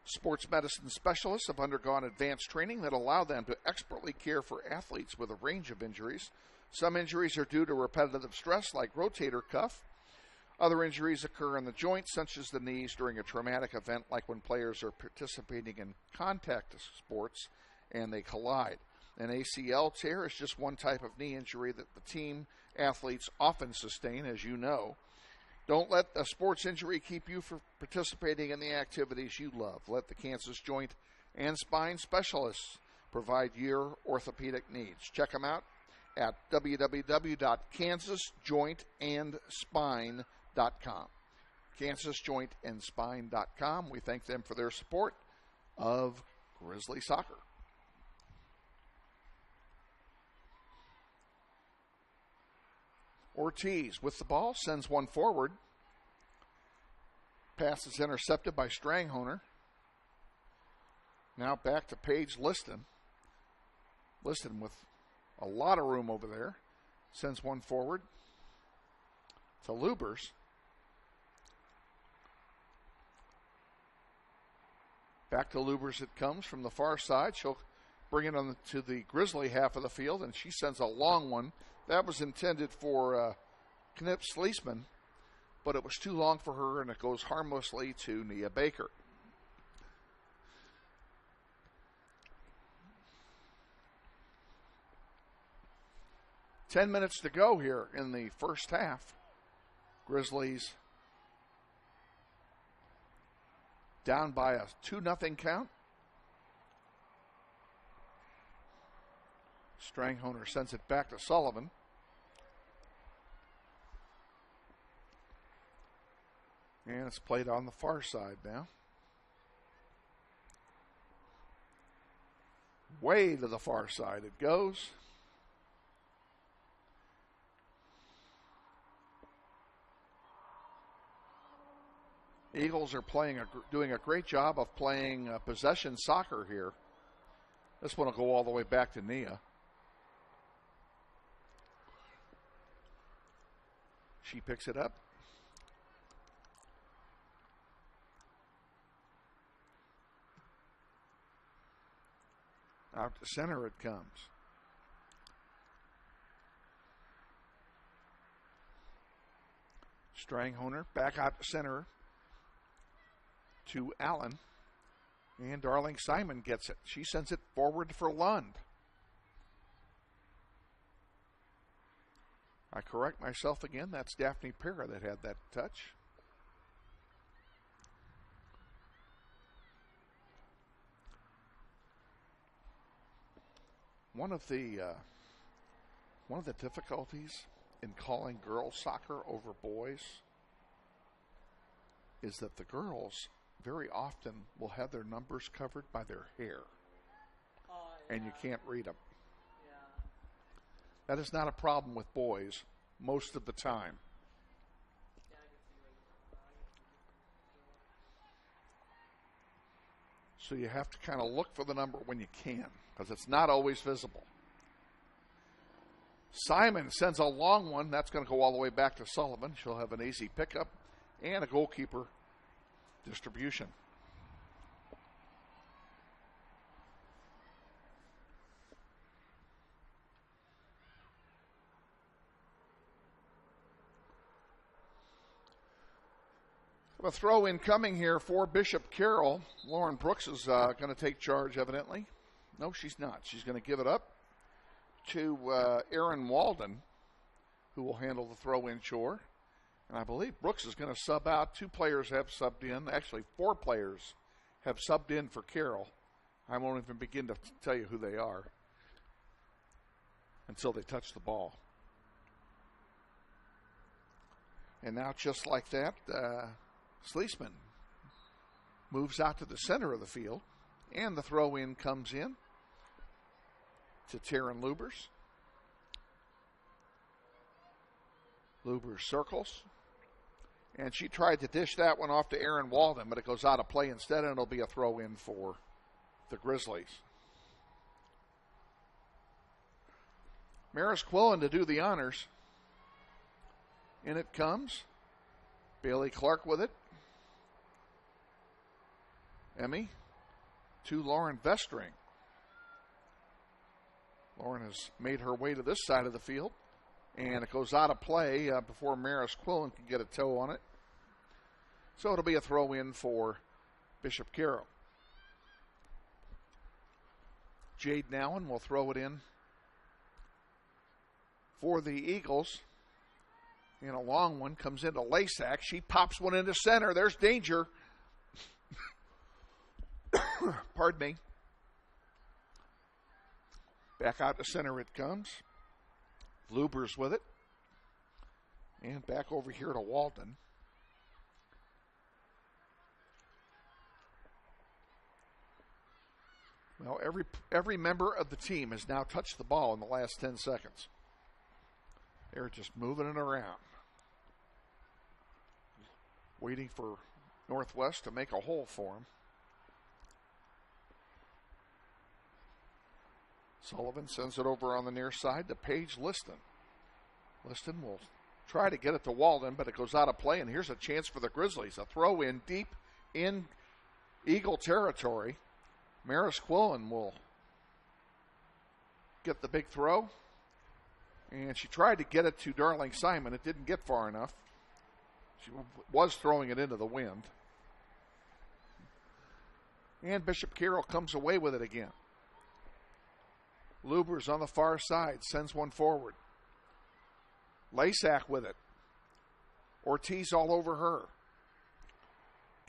Sports medicine specialists have undergone advanced training that allow them to expertly care for athletes with a range of injuries. Some injuries are due to repetitive stress like rotator cuff. Other injuries occur in the joints, such as the knees, during a traumatic event like when players are participating in contact sports and they collide. An ACL tear is just one type of knee injury that the team athletes often sustain, as you know. Don't let a sports injury keep you from participating in the activities you love. Let the Kansas Joint and Spine Specialists provide your orthopedic needs. Check them out at www.kansasjointandspine.com. kansasjointandspine.com. We thank them for their support of Grizzly Soccer. Ortiz with the ball, sends one forward. Pass is intercepted by Stranghoner. Now back to Paige Liston. Liston with a lot of room over there. Sends one forward to Lubers. Back to Lubers it comes from the far side. She'll bring it on to the Grizzly half of the field, and she sends a long one. That was intended for Knip Sleesman, but it was too long for her, and it goes harmlessly to Nia Baker. $10 to go here in the first half. Grizzlies down by a 2-0 count. Stranghoner sends it back to Sullivan. And it's played on the far side now. Way to the far side it goes. Eagles are doing a great job of playing possession soccer here. This one will go all the way back to Nia. She picks it up. Out to center it comes. Stranghoner back out to center to Allen. And Darling Simon gets it. She sends it forward for Lund. I correct myself again. That's Daphne Pera that had that touch. One of the difficulties in calling girls soccer over boys is that the girls very often will have their numbers covered by their hair, and you can't read them. That is not a problem with boys most of the time. So you have to kind of look for the number when you can, because it's not always visible. Simon sends a long one. That's going to go all the way back to Sullivan. She'll have an easy pickup and a goalkeeper distribution. A throw in coming here for Bishop Carroll. Lauren Brooks is going to take charge, evidently. No, she's not. She's going to give it up to Aaron Walden, who will handle the throw in chore. And I believe Brooks is going to sub out. 2 players have subbed in. Actually, 4 players have subbed in for Carroll. I won't even begin to tell you who they are until they touch the ball. And now just like that, Sleesman moves out to the center of the field. And the throw-in comes in to Taryn Lubers. Lubers circles. And she tried to dish that one off to Aaron Walden, but it goes out of play instead, and it'll be a throw-in for the Grizzlies. Maris Quillen to do the honors. In it comes. Bailey Clark with it. Emmy to Lauren Vestring. Lauren has made her way to this side of the field. And it goes out of play before Maris Quillen can get a toe on it. So it'll be a throw-in for Bishop Carroll. Jade Nowen will throw it in for the Eagles. And a long one comes into Lasak. She pops one into center. There's danger. Pardon me. Back out to center it comes. Lubers with it. And back over here to Walden. Well, every member of the team has now touched the ball in the last 10 seconds. They're just moving it around. Waiting for Northwest to make a hole for them. Sullivan sends it over on the near side to Paige Liston. Liston will try to get it to Walden, but it goes out of play, and here's a chance for the Grizzlies. A throw in deep in Eagle territory. Maris Quillen will get the big throw. And she tried to get it to Darling Simon. It didn't get far enough. She was throwing it into the wind. And Bishop Carroll comes away with it again. Lubers on the far side sends one forward. Lasak with it. Ortiz all over her.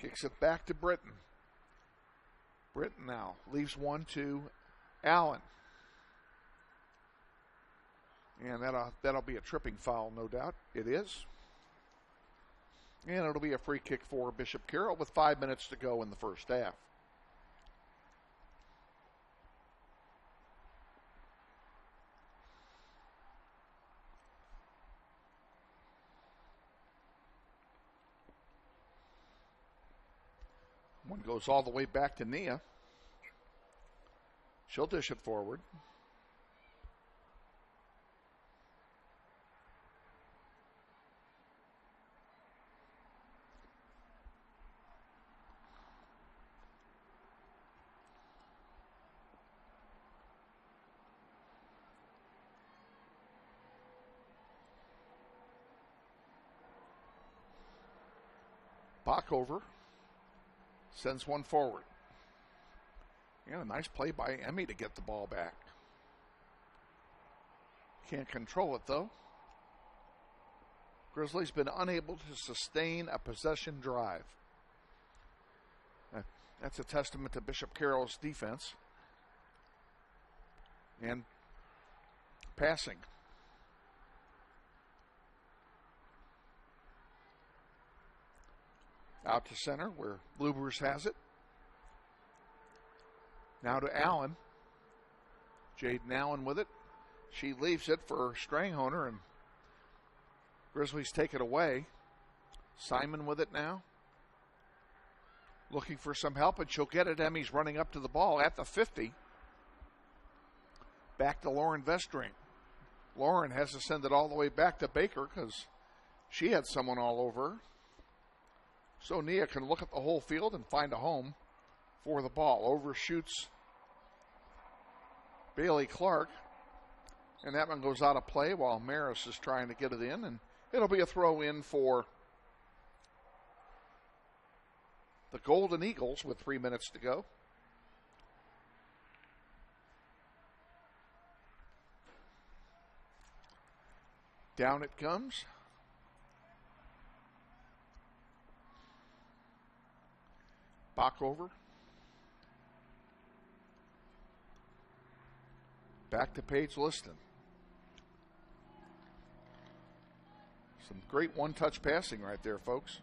Kicks it back to Britton. Britton now leaves one to Allen. And that'll be a tripping foul, no doubt. It is. And it'll be a free kick for Bishop Carroll with 5 minutes to go in the first half. One goes all the way back to Nia. She'll dish it forward. Backover sends one forward. And a nice play by Emmy to get the ball back. Can't control it, though. Grizzlies been unable to sustain a possession drive. That's a testament to Bishop Carroll's defense. And passing. Out to center where Lubers has it. Now to Allen. Jaden Allen with it. She leaves it for Stranghoner, and Grizzlies take it away. Simon with it now. Looking for some help, and she'll get it. Emmy's running up to the ball at the 50. Back to Lauren Vestring. Lauren has to send it all the way back to Baker because she had someone all over her. So Nia can look at the whole field and find a home for the ball. Overshoots Bailey Clark. And that one goes out of play while Maris is trying to get it in. And it'll be a throw in for the Golden Eagles with 3 minutes to go. Down it comes. Backover. Back to Paige Liston. Some great one-touch passing right there, folks.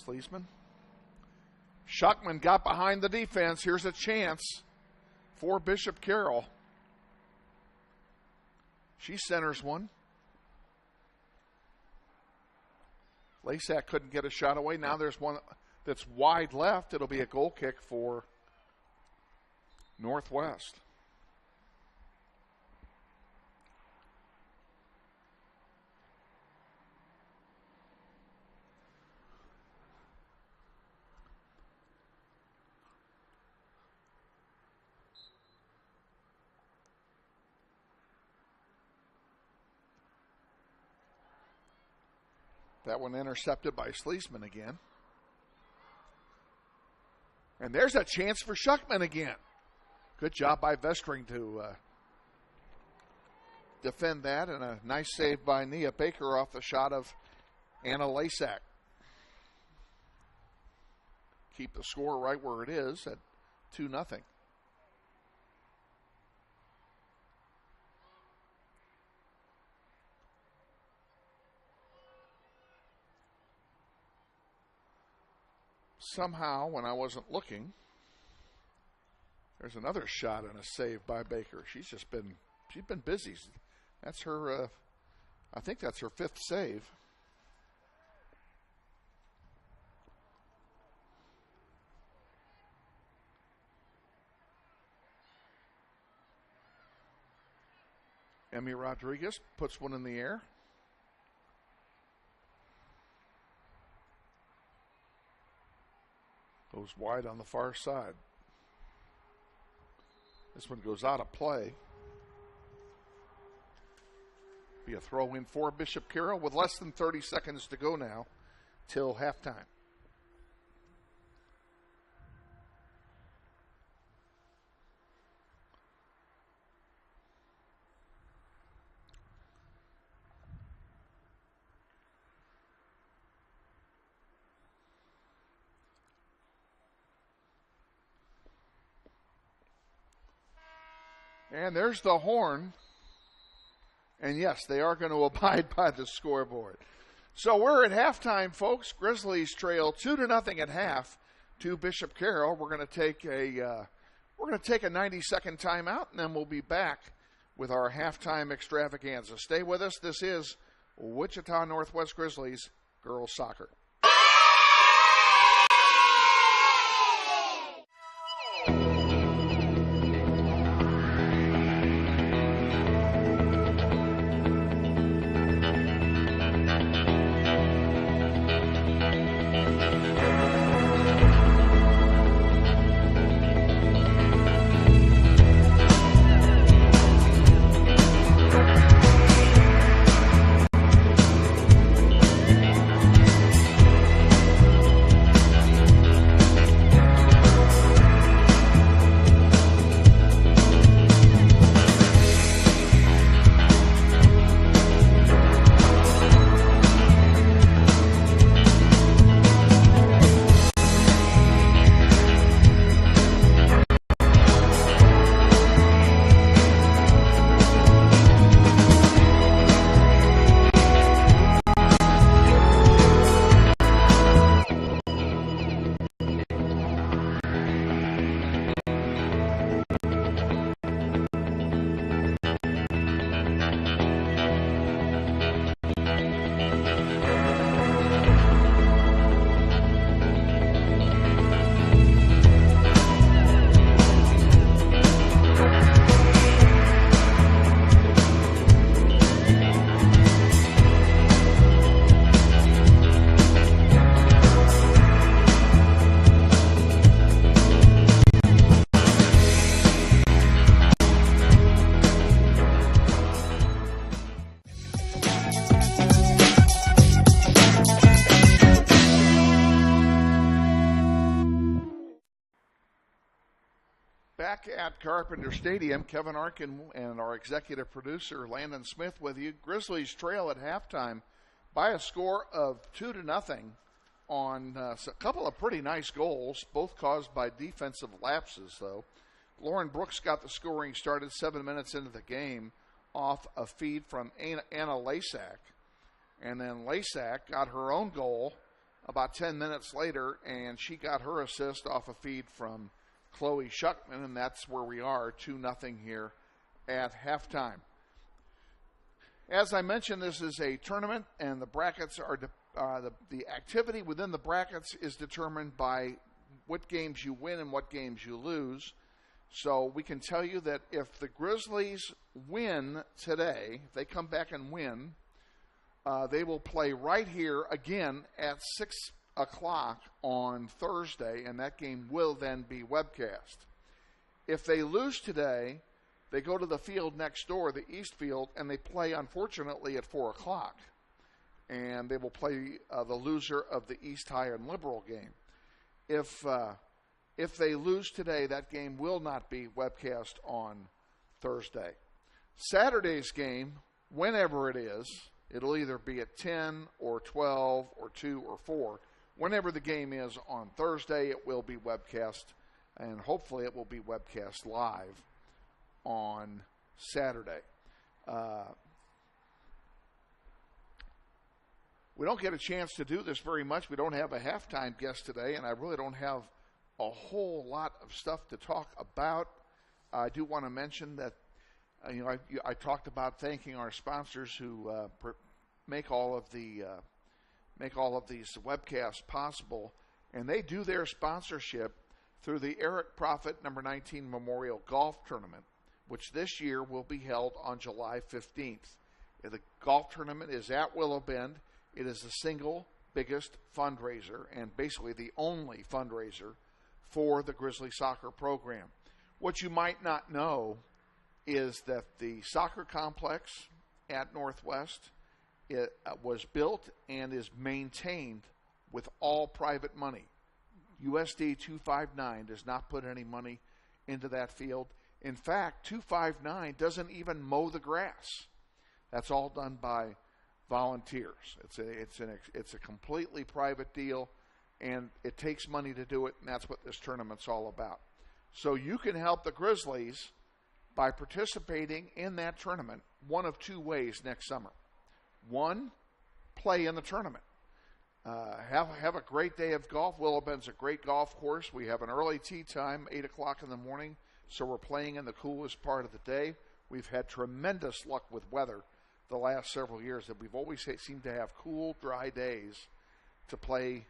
Sleesman. Schuckman got behind the defense. Here's a chance for Bishop Carroll. She centers one. Lasak couldn't get a shot away. Now there's one that's wide left. It'll be a goal kick for Northwest. That one intercepted by Sleesman again. And there's a chance for Schuckman again. Good job by Vestring to defend that, and a nice save by Nia Baker off the shot of Anna Lasak. Keep the score right where it is at 2-0. Somehow, when I wasn't looking, there's another shot and a save by Baker. She's been busy. That's her. I think that's her 5th save. Emmy Rodriguez puts one in the air. Goes wide on the far side. This one goes out of play. Be a throw in for Bishop Carroll with less than 30 seconds to go now till halftime. And there's the horn. And yes, they are going to abide by the scoreboard. So we're at halftime, folks. Grizzlies trail 2-0 at half to Bishop Carroll. We're going to take a 90-second timeout, and then we'll be back with our halftime extravaganza. Stay with us. This is Wichita Northwest Grizzlies girls soccer. Back at Carpenter Stadium, Kevin Arkin and our executive producer Landon Smith with you. Grizzlies trail at halftime by a score of 2-0 on a couple of pretty nice goals, both caused by defensive lapses, though. Lauren Brooks got the scoring started 7 minutes into the game off a feed from Anna Lasak. And then Lasak got her own goal about 10 minutes later, and she got her assist off a feed from Chloe Shuckman, and that's where we are, 2-0 here at halftime. As I mentioned, this is a tournament, and the brackets are the activity within the brackets is determined by what games you win and what games you lose. So we can tell you that if the Grizzlies win today, if they come back and win, they will play right here again at 6 o'clock on Thursday, and that game will then be webcast. If they lose today, they go to the field next door, the East Field, and they play, unfortunately, at 4 o'clock. And they will play the loser of the East High and Liberal game. If they lose today, that game will not be webcast on Thursday. Saturday's game, whenever it is, it'll either be at 10 or 12 or 2 or 4. Whenever the game is on Thursday, it will be webcast, and hopefully it will be webcast live on Saturday. We don't get a chance to do this very much. We don't have a halftime guest today, and I really don't have a whole lot of stuff to talk about. I do want to mention that I talked about thanking our sponsors who make all of these webcasts possible, and they do their sponsorship through the Eric Profit number 19 Memorial Golf Tournament, which this year will be held on July 15th. The golf tournament is at Willow Bend. It is the single biggest fundraiser and basically the only fundraiser for the Grizzly soccer program. What you might not know is that the soccer complex at Northwest was built and is maintained with all private money. USD 259 does not put any money into that field. In fact, 259 doesn't even mow the grass. That's all done by volunteers. It's a completely private deal, and it takes money to do it, and that's what this tournament's all about. So you can help the Grizzlies by participating in that tournament one of two ways next summer. One, play in the tournament. Have a great day of golf. Willow Bend's a great golf course. We have an early tee time, 8 o'clock in the morning, so we're playing in the coolest part of the day. We've had tremendous luck with weather the last several years, that we've always seemed to have cool, dry days to play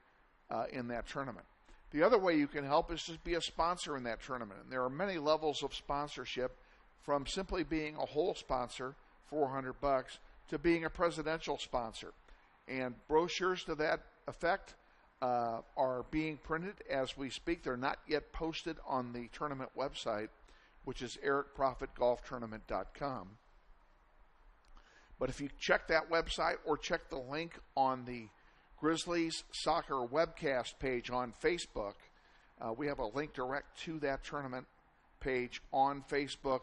in that tournament. The other way you can help is to be a sponsor in that tournament. And there are many levels of sponsorship, from simply being a whole sponsor, $400, to being a presidential sponsor. And brochures to that effect are being printed as we speak. They're not yet posted on the tournament website, which is ericprofitgolftournament.com. But if you check that website or check the link on the Grizzlies Soccer webcast page on Facebook, we have a link direct to that tournament page on Facebook.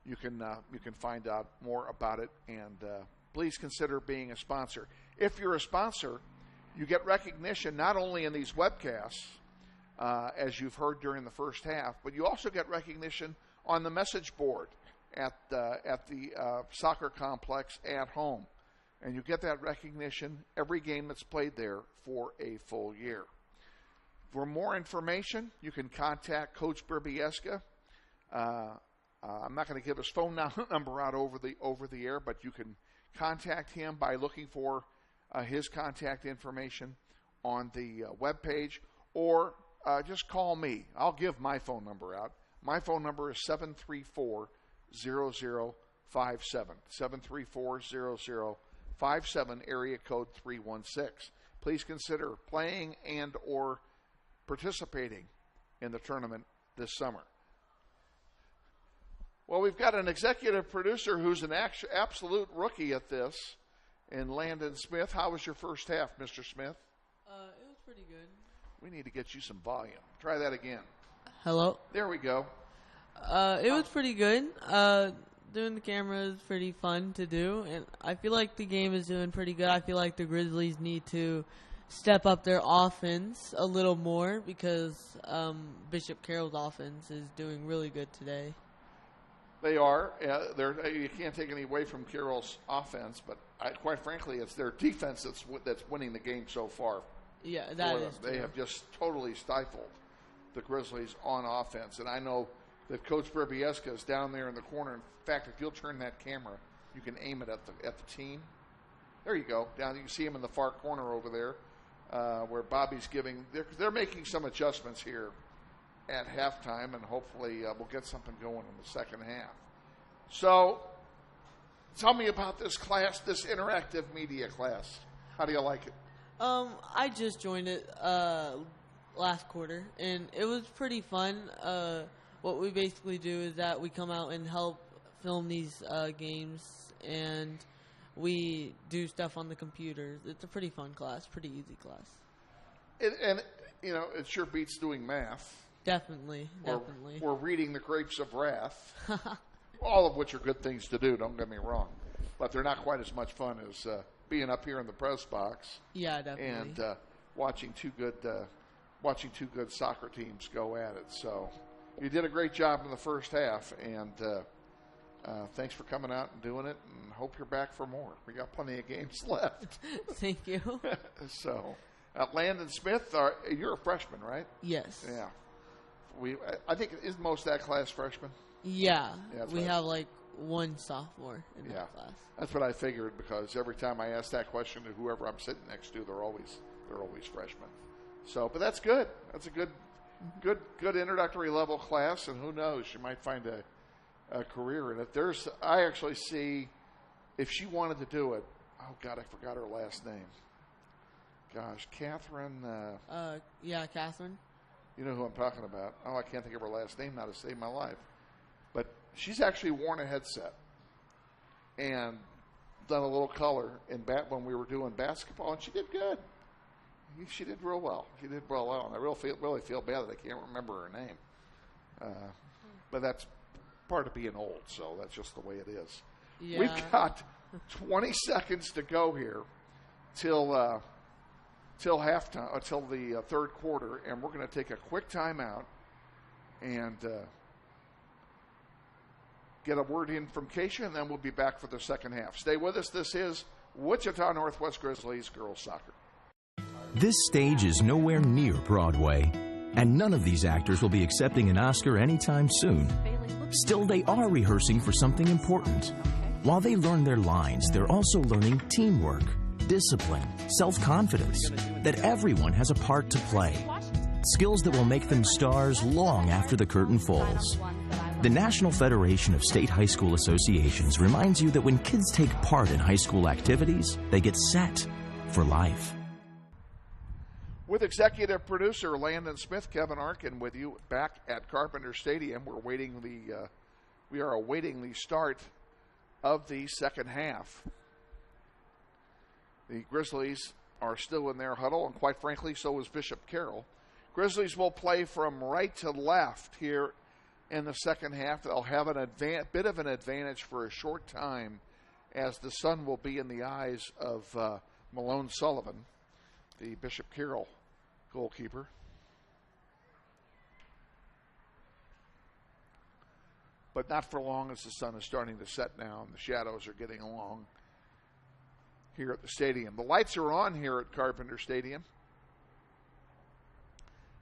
You can find out more about it, and please consider being a sponsor. If you're a sponsor, you get recognition not only in these webcasts, as you've heard during the first half, but you also get recognition on the message board at the soccer complex at home. And you get that recognition every game that's played there for a full year. For more information, you can contact Coach Birbieska. I'm not going to give his phone number out over the air, but you can contact him by looking for his contact information on the webpage, or just call me. I'll give my phone number out. My phone number is 734-0057. 734-0057, area code 316. Please consider playing and or participating in the tournament this summer. Well, we've got an executive producer who's an absolute rookie at this, in Landon Smith. How was your first half, Mr. Smith? It was pretty good. We need to get you some volume. Try that again. Hello? There we go. It was pretty good. Doing the camera is pretty fun to do, and I feel like the game is doing pretty good. I feel like the Grizzlies need to step up their offense a little more, because Bishop Carroll's offense is doing really good today. They are. You can't take any away from Carroll's offense, but quite frankly, it's their defense that's winning the game so far. Yeah, that is They true. have just totally stifled the Grizzlies on offense. And I know that Coach Brybieska is down there in the corner. In fact, if you'll turn that camera, you can aim it at the team. There you go. Down, you can see him in the far corner over there, where Bobby's giving. They're making some adjustments here at halftime, and hopefully we'll get something going in the second half. So, tell me about this class, this interactive media class. How do you like it? I just joined it last quarter, and it was pretty fun. What we basically do is that we come out and help film these games, and we do stuff on the computers. It's a pretty fun class, pretty easy class. And it sure beats doing math. Definitely. Or reading the Grapes of Wrath, all of which are good things to do, don't get me wrong. But they're not quite as much fun as being up here in the press box. Yeah, definitely. And watching two good soccer teams go at it. So you did a great job in the first half, and thanks for coming out and doing it, and hope you're back for more. We got plenty of games left. Thank you. So, Landon Smith, you're a freshman, right? Yes. Yeah. I think, is most of that class freshmen? Yeah. We right. have like one sophomore in that class. That's what I figured, because every time I ask that question to whoever I'm sitting next to, they're always freshmen. So, but that's good. That's a good introductory level class, and who knows, you might find a career in it. I actually see, if she wanted to do it, oh God, I forgot her last name. Gosh, Catherine. Yeah, Catherine. You know who I'm talking about. Oh, I can't think of her last name now to save my life. But she's actually worn a headset and done a little color when we were doing basketball, and she did good. She did real well. And I really feel bad that I can't remember her name. But that's part of being old, so that's just the way it is. Yeah. We've got 20 seconds to go here till halftime, until the third quarter, and we're going to take a quick timeout and get a word in from Keisha, and then we'll be back for the second half. Stay with us. This is Wichita Northwest Grizzlies girls soccer. This stage is nowhere near Broadway, and none of these actors will be accepting an Oscar anytime soon. Still, they are rehearsing for something important. While they learn their lines, they're also learning teamwork, discipline, self-confidence, that everyone has a part to play. Skills that will make them stars long after the curtain falls. The National Federation of State High School Associations reminds you that when kids take part in high school activities, they get set for life. With executive producer Landon Smith, Kevin Arkin with you back at Carpenter Stadium. We are awaiting the start of the second half. The Grizzlies are still in their huddle, and quite frankly, so is Bishop Carroll. Grizzlies will play from right to left here in the second half. They'll have a bit of an advantage for a short time, as the sun will be in the eyes of Malone Sullivan, the Bishop Carroll goalkeeper. But not for long, as the sun is starting to set now and the shadows are getting long here at the stadium. The lights are on here at Carpenter Stadium.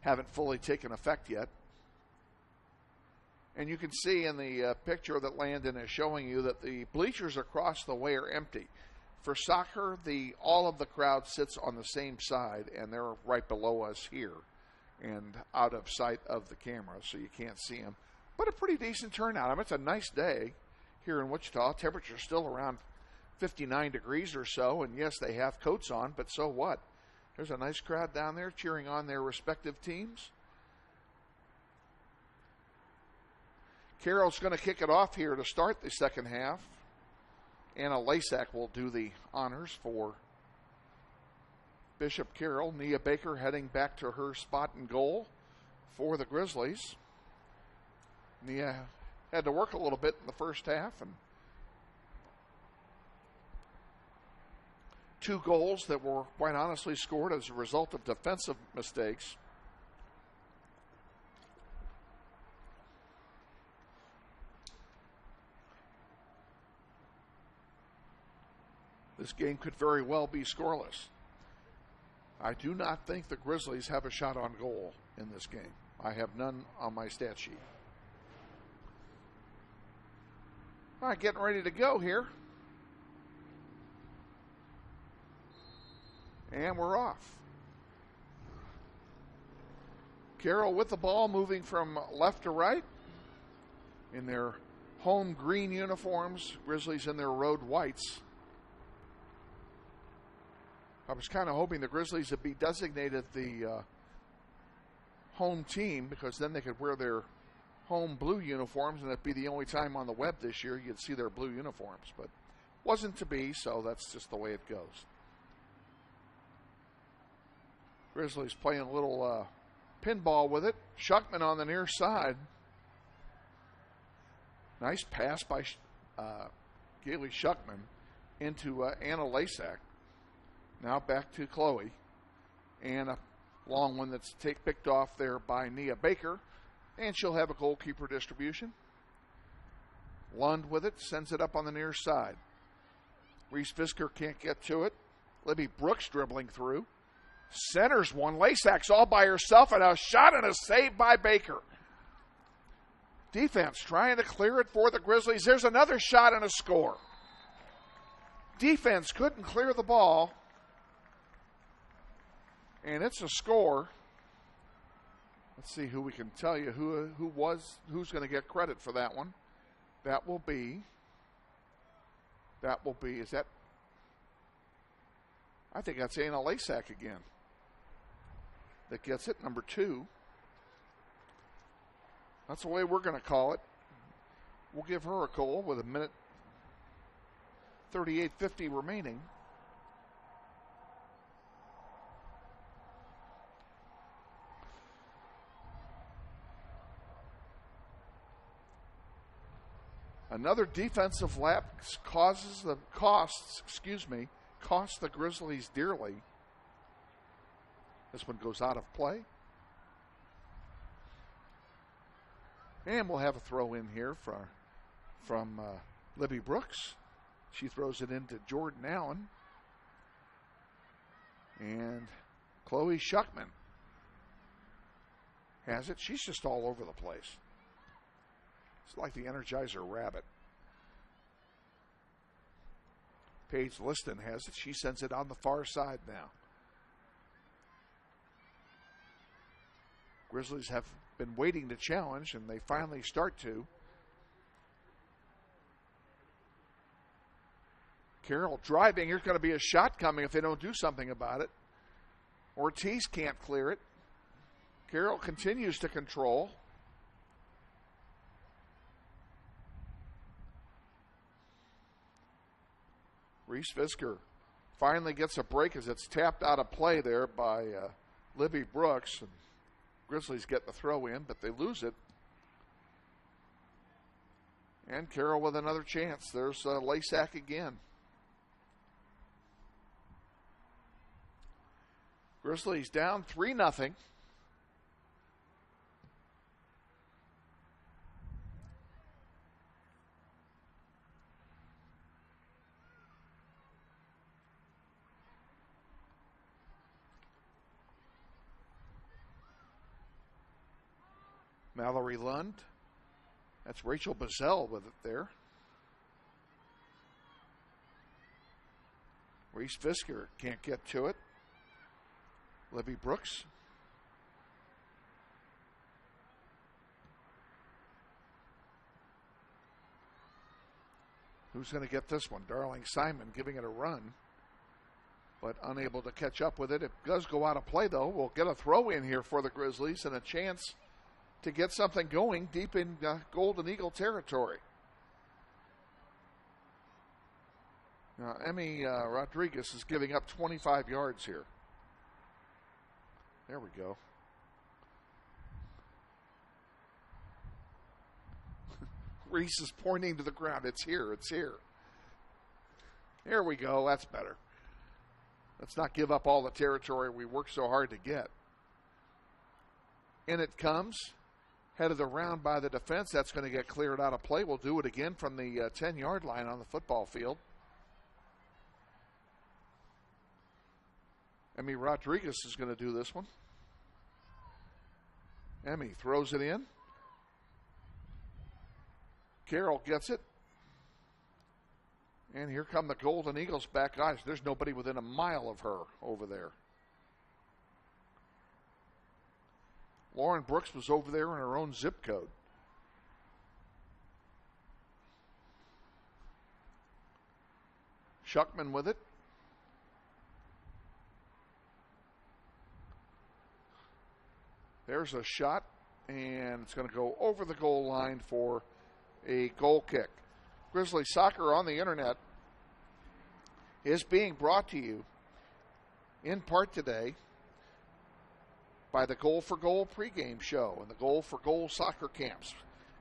Haven't fully taken effect yet. And you can see in the picture that Landon is showing you that the bleachers across the way are empty. For soccer, all of the crowd sits on the same side, and they're right below us here and out of sight of the camera, so you can't see them. But a pretty decent turnout. I mean, it's a nice day here in Wichita. Temperature's still around 59 degrees or so, and yes, they have coats on, but so what? There's a nice crowd down there cheering on their respective teams. Carroll's going to kick it off here to start the second half. Anna Lasak will do the honors for Bishop Carroll. Nia Baker heading back to her spot in goal for the Grizzlies. Nia had to work a little bit in the first half, and 2 goals that were quite honestly scored as a result of defensive mistakes. This game could very well be scoreless. I do not think the Grizzlies have a shot on goal in this game. I have none on my stat sheet. All right, getting ready to go here. And we're off. Carroll with the ball, moving from left to right in their home green uniforms. Grizzlies in their road whites. I was kind of hoping the Grizzlies would be designated the home team, because then they could wear their home blue uniforms, and it'd be the only time on the web this year you'd see their blue uniforms. But wasn't to be, so that's just the way it goes. Grizzlies playing a little pinball with it. Shuckman on the near side. Nice pass by Gailey Shuckman into Anna Lasak. Now back to Chloe. And a long one that's picked off there by Nia Baker. And she'll have a goalkeeper distribution. Lund with it, sends it up on the near side. Reese Fisker can't get to it. Libby Brooks dribbling through. Centers one. Lasak's all by herself, and a shot and a save by Baker. Defense trying to clear it for the Grizzlies. There's another shot and a score. Defense couldn't clear the ball, and it's a score. Let's see who we can tell you who's going to get credit for that one. That will be, is that, I think that's Anna Lasak again that gets it, number 2. That's the way we're going to call it. We'll give her a goal with 1:38:50 remaining. Another defensive lapse costs the Grizzlies dearly. This one goes out of play. And we'll have a throw in here from Libby Brooks. She throws it into Jordan Allen. And Chloe Shuckman has it. She's just all over the place. It's like the Energizer Rabbit. Paige Liston has it. She sends it on the far side now. Grizzlies have been waiting to challenge, and they finally start to. Carroll driving. Here's going to be a shot coming if they don't do something about it. Ortiz can't clear it. Carroll continues to control. Reese Fisker finally gets a break as it's tapped out of play there by Libby Brooks. And Grizzlies get the throw in, but they lose it. And Carroll with another chance. There's Lasak again. Grizzlies down 3-0. Mallory Lund. That's Rachel Bazell with it there. Reese Fisker can't get to it. Libby Brooks. Who's going to get this one? Darling Simon giving it a run, but unable to catch up with it. It does go out of play, though. We'll get a throw in here for the Grizzlies and a chance to get something going deep in Golden Eagle territory. Now, Emmy Rodriguez is giving up 25 yards here. There we go. Reese is pointing to the ground. It's here. It's here. There we go. That's better. Let's not give up all the territory we worked so hard to get. In it comes. Headed around by the defense. That's going to get cleared out of play. We'll do it again from the 10-yard line on the football field. Emmy Rodriguez is going to do this one. Emmy throws it in. Carroll gets it. And here come the Golden Eagles back guys. There's nobody within a mile of her over there. Lauren Brooks was over there in her own zip code. Shuckman with it. There's a shot, and it's going to go over the goal line for a goal kick. Grizzly Soccer on the internet is being brought to you in part today by the Goal for Goal pregame show and the Goal for Goal soccer camps.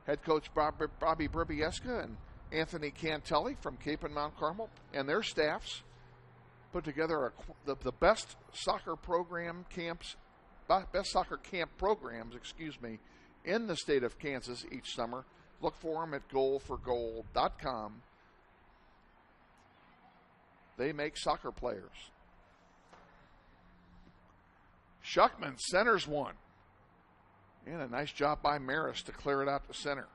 Head coach Bobby Brubieska and Anthony Cantelli from Cape and Mount Carmel and their staffs put together the best soccer program camps, best soccer camp programs, in the state of Kansas each summer. Look for them at goalforgoal.com. They make soccer players. Shuckman centers one. And a nice job by Maris to clear it out to center.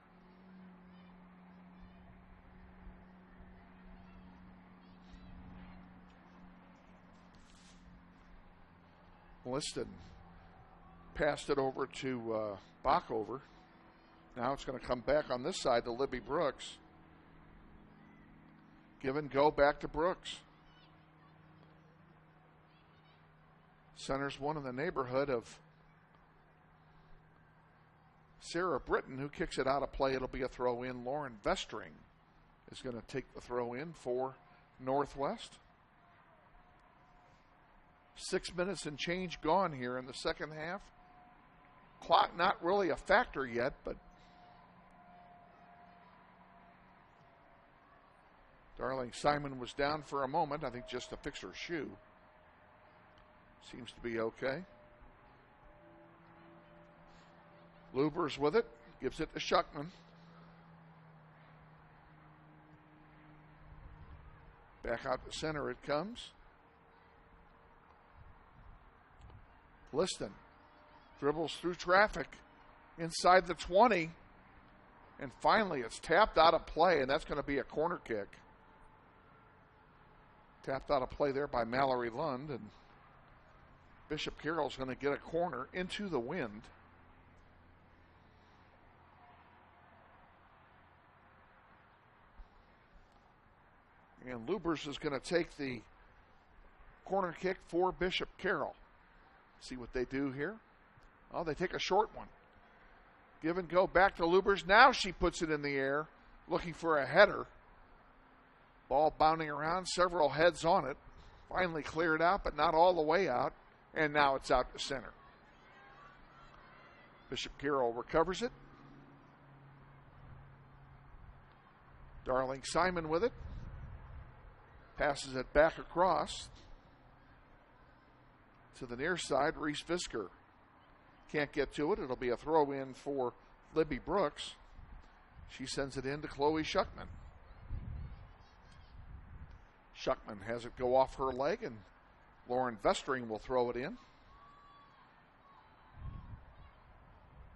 Liston passed it over to Backover. Now it's going to come back on this side to Libby Brooks. Give and go back to Brooks. Centers one in the neighborhood of Sarah Britton, who kicks it out of play. It'll be a throw in. Lauren Vestring is going to take the throw in for Northwest. 6 minutes and change gone here in the second half. Clock not really a factor yet, but Darling Simon was down for a moment, I think just to fix her shoe. Seems to be okay. Lubers with it, gives it to Shuckman. Back out to center it comes. Liston dribbles through traffic inside the 20. And finally it's tapped out of play, and that's going to be a corner kick. Tapped out of play there by Mallory Lund, and Bishop Carroll's going to get a corner into the wind. And Lubers is going to take the corner kick for Bishop Carroll. See what they do here. Oh, they take a short one. Give and go back to Lubers. Now she puts it in the air, looking for a header. Ball bounding around, several heads on it. Finally cleared out, but not all the way out. And now it's out to center. Bishop Carroll recovers it. Darling Simon with it. Passes it back across to the near side. Reese Visker can't get to it. It'll be a throw in for Libby Brooks. She sends it in to Chloe Shuckman. Shuckman has it go off her leg, and Lauren Vestring will throw it in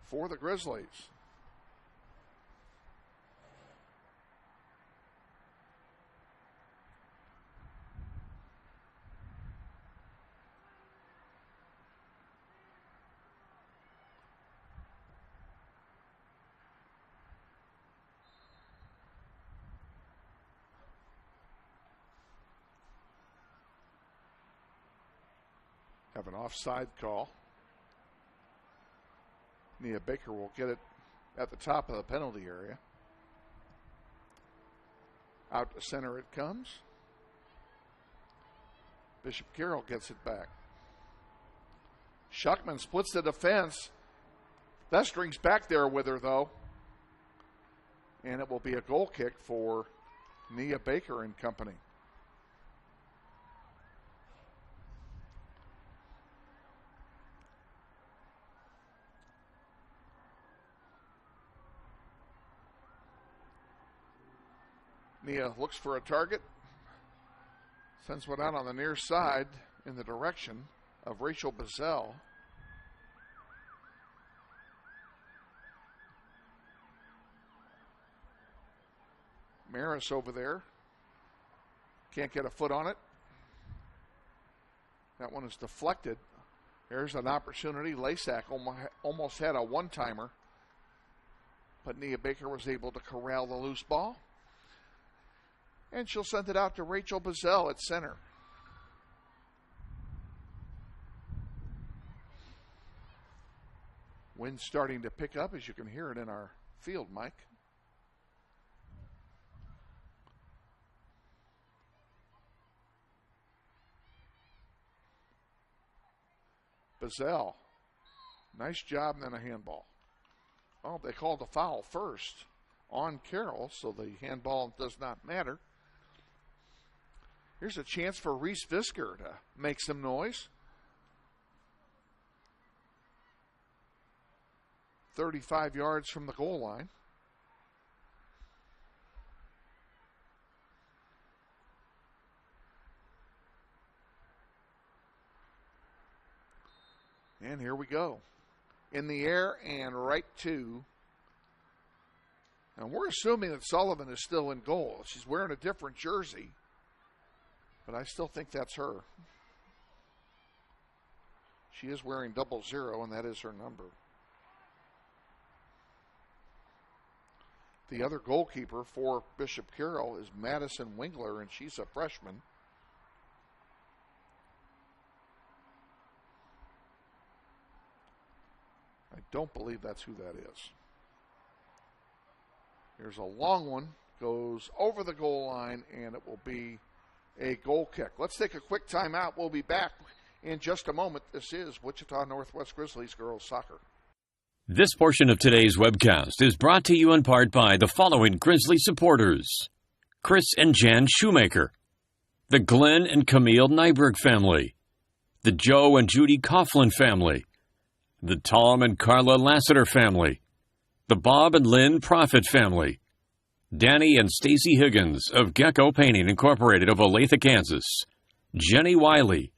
for the Grizzlies. Have an offside call. Nia Baker will get it at the top of the penalty area. Out to center it comes. Bishop Carroll gets it back. Shuckman splits the defense. Vestring's back there with her, though. And it will be a goal kick for Nia Baker and company. Nia looks for a target. Sends one out on the near side. in the direction of Rachel Bazell. Maris over there. Can't get a foot on it. That one is deflected. There's an opportunity. Lasak almost had a one-timer, but Nia Baker was able to corral the loose ball. And she'll send it out to Rachel Bazell at center. Wind starting to pick up, as you can hear it in our field, Mike. Bazell, nice job, and then a handball. Oh, they called a foul first on Carroll, so the handball does not matter. Here's a chance for Reese Visker to make some noise. 35 yards from the goal line. And here we go. In the air and right to. And we're assuming that Sullivan is still in goal. She's wearing a different jersey, but I still think that's her. She is wearing 00, and that is her number. The other goalkeeper for Bishop Carroll is Madison Wingler, and she's a freshman. I don't believe that's who that is. Here's a long one, goes over the goal line, and it will be a goal kick. Let's take a quick timeout. We'll be back in just a moment. This is Wichita Northwest Grizzlies girls soccer. This portion of today's webcast is brought to you in part by the following Grizzly supporters: Chris and Jan Shoemaker, the Glenn and Camille Nyberg family, the Joe and Judy Coughlin family, the Tom and Carla Lassiter family, the Bob and Lynn Profit family, Danny and Stacy Higgins of Gecko Painting Incorporated of Olathe, Kansas, Jenny Wiley,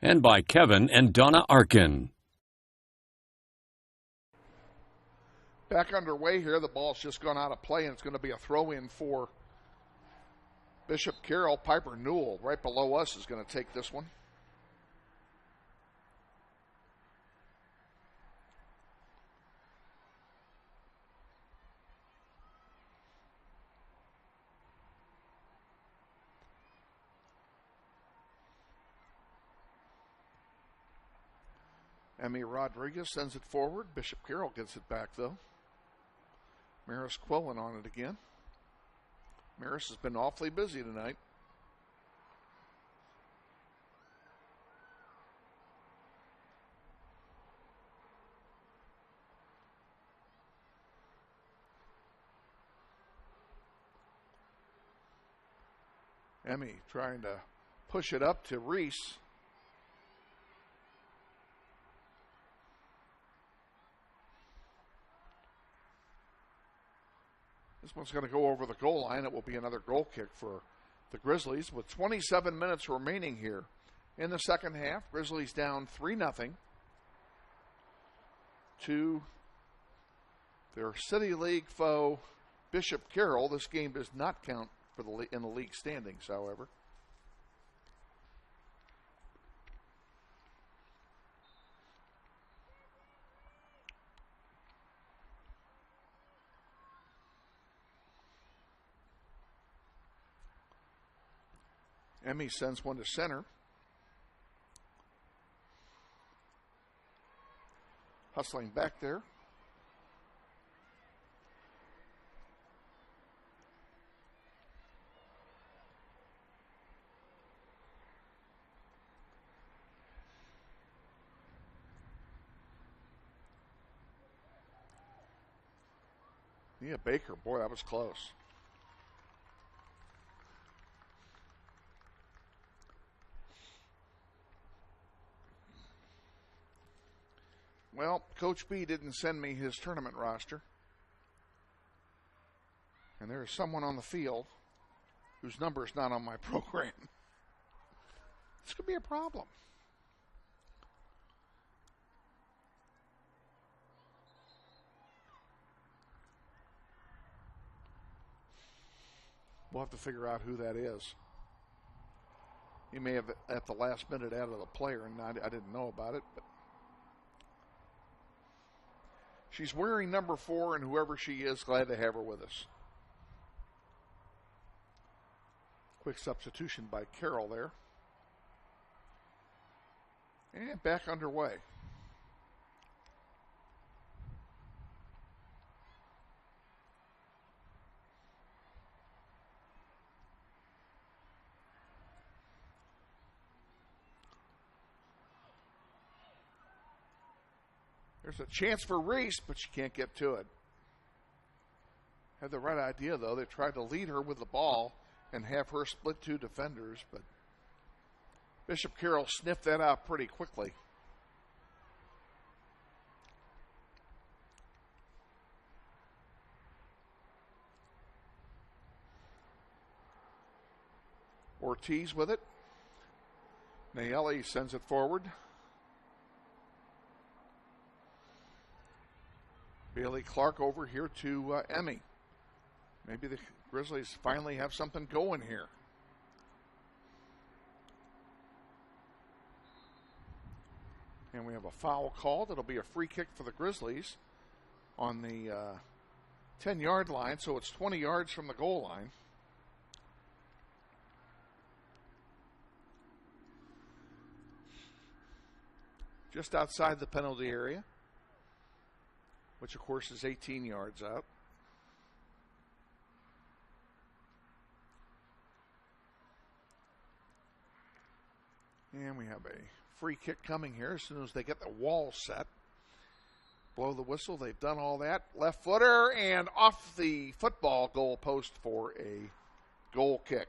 and by Kevin and Donna Arkin. Back underway here. The ball's just gone out of play, and it's going to be a throw-in for Bishop Carroll. Piper Newell, right below us, is going to take this one. Emmy Rodriguez sends it forward. Bishop Carroll gets it back, though. Maris Quillen on it again. Maris has been awfully busy tonight. Emmy trying to push it up to Reese. This one's going to go over the goal line. It will be another goal kick for the Grizzlies with 27 minutes remaining here in the second half. Grizzlies down 3-0 to their City League foe, Bishop Carroll. This game does not count for in the league standings, however. Emmy sends one to center. Hustling back there. Nia Baker, boy, that was close. Well, Coach B didn't send me his tournament roster. And there is someone on the field whose number is not on my program. It's could be a problem. We'll have to figure out who that is. He may have, at the last minute, added a player, and I didn't know about it. But she's wearing number 4, and whoever she is, glad to have her with us. Quick substitution by Carroll there. And back underway. There's a chance for Reese, but she can't get to it. Had the right idea, though. They tried to lead her with the ball and have her split 2 defenders, but Bishop Carroll sniffed that out pretty quickly. Ortiz with it. Nayeli sends it forward. Bailey Clark over here to Emmy. Maybe the Grizzlies finally have something going here. And we have a foul called. It'll be a free kick for the Grizzlies on the 10-yard line, so it's 20 yards from the goal line. Just outside the penalty area, which of course is 18 yards out. And we have a free kick coming here as soon as they get the wall set. Blow the whistle. They've done all that. Left footer and off the football goal post for a goal kick.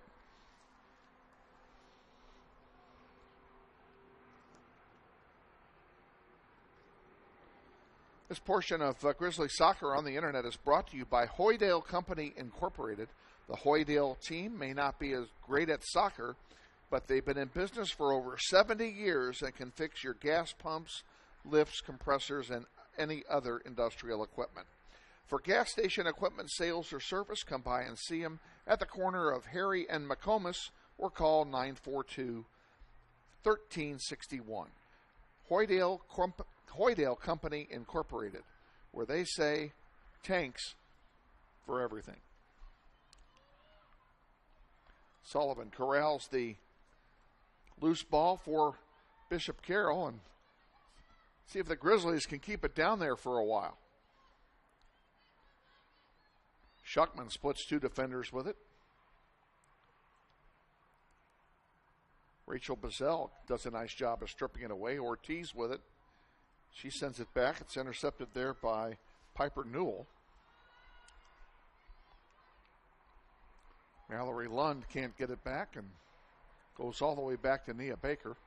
This portion of Grizzly Soccer on the internet is brought to you by Hoydale Company Incorporated. The Hoydale team may not be as great at soccer, but they've been in business for over 70 years and can fix your gas pumps, lifts, compressors, and any other industrial equipment. For gas station equipment sales or service, come by and see them at the corner of Harry and McComas or call 942-1361. Hoydale Company Incorporated, where they say tanks for everything. Sullivan corrals the loose ball for Bishop Carroll and see if the Grizzlies can keep it down there for a while. Schuckman splits 2 defenders with it. Rachel Bazell does a nice job of stripping it away. Ortiz with it. She sends it back. It's intercepted there by Piper Newell. Mallory Lund can't get it back and goes all the way back to Nia Baker.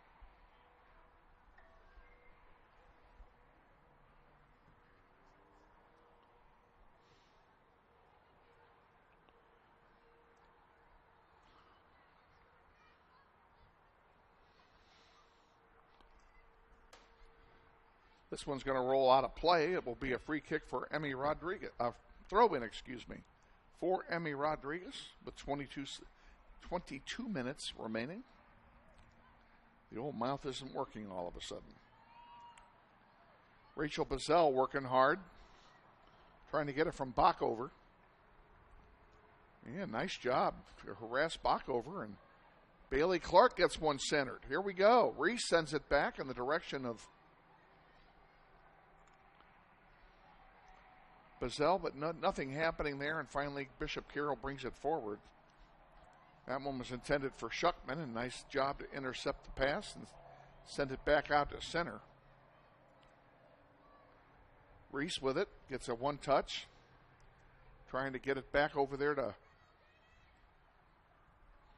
This one's going to roll out of play. It will be a free kick for Emmy Rodriguez. Throw-in, for Emmy Rodriguez with 22 minutes remaining. The old mouth isn't working all of a sudden. Rachel Bazell working hard, trying to get it from Backover. Yeah, nice job to harass Backover, and Bailey Clark gets one centered. Here we go. Reese sends it back in the direction of Bazell, but nothing happening there, and finally Bishop Carroll brings it forward. That one was intended for Schuckman, and nice job to intercept the pass and send it back out to center. Reese with it, gets a one-touch, trying to get it back over there to,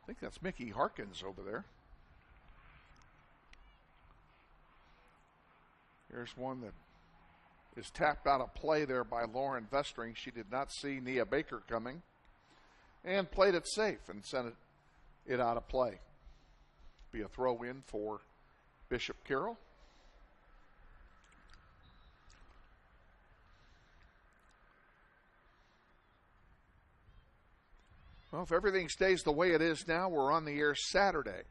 I think that's Mickey Harkins over there. Here's one that is tapped out of play there by Lauren Vestring. She did not see Nia Baker coming and played it safe and sent it out of play. be a throw in for Bishop Carroll. Well, if everything stays the way it is now, we're on the air Saturday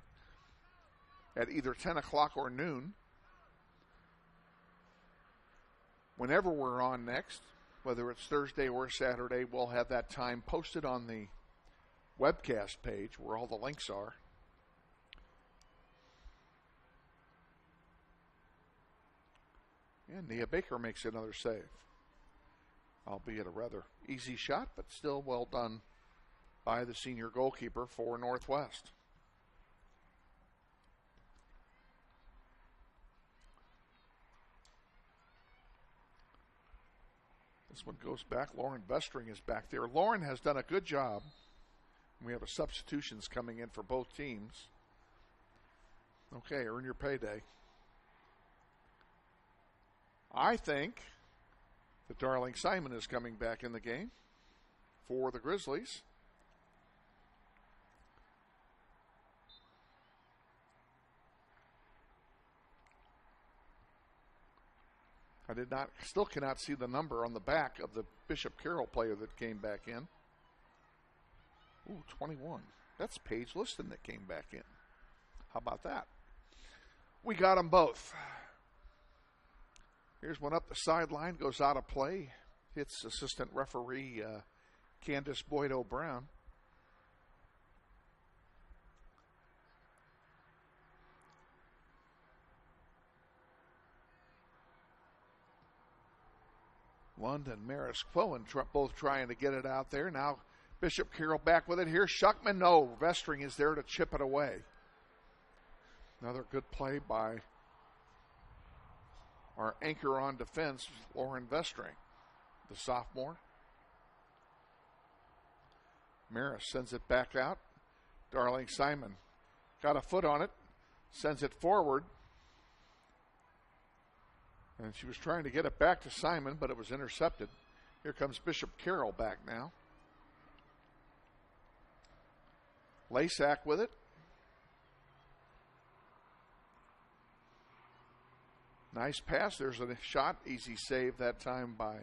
at either 10 o'clock or noon. Whenever we're on next, whether it's Thursday or Saturday, we'll have that time posted on the webcast page where all the links are. And Nia Baker makes another save. Albeit a rather easy shot, but still well done by the senior goalkeeper for Northwest. This one goes back. Lauren Vestring is back there. Lauren has done a good job. We have a substitutions coming in for both teams. Okay, earn your payday. I think that Darling Simon is coming back in the game for the Grizzlies. Still cannot see the number on the back of the Bishop Carroll player that came back in. Ooh, 21. That's Paige Liston that came back in. How about that? We got them both. Here's one up the sideline, goes out of play. Hits assistant referee Candace Boyd-O'Brown. London, Maris, Quillen both trying to get it out there. Now Bishop Carroll back with it. Here's Schuckman. No, Vestring is there to chip it away. Another good play by our anchor on defense, Lauren Vestring, the sophomore. Maris sends it back out. Darling Simon got a foot on it, sends it forward. And she was trying to get it back to Simon, but it was intercepted. Here comes Bishop Carroll back now. Lasak with it. Nice pass. There's a shot. Easy save that time by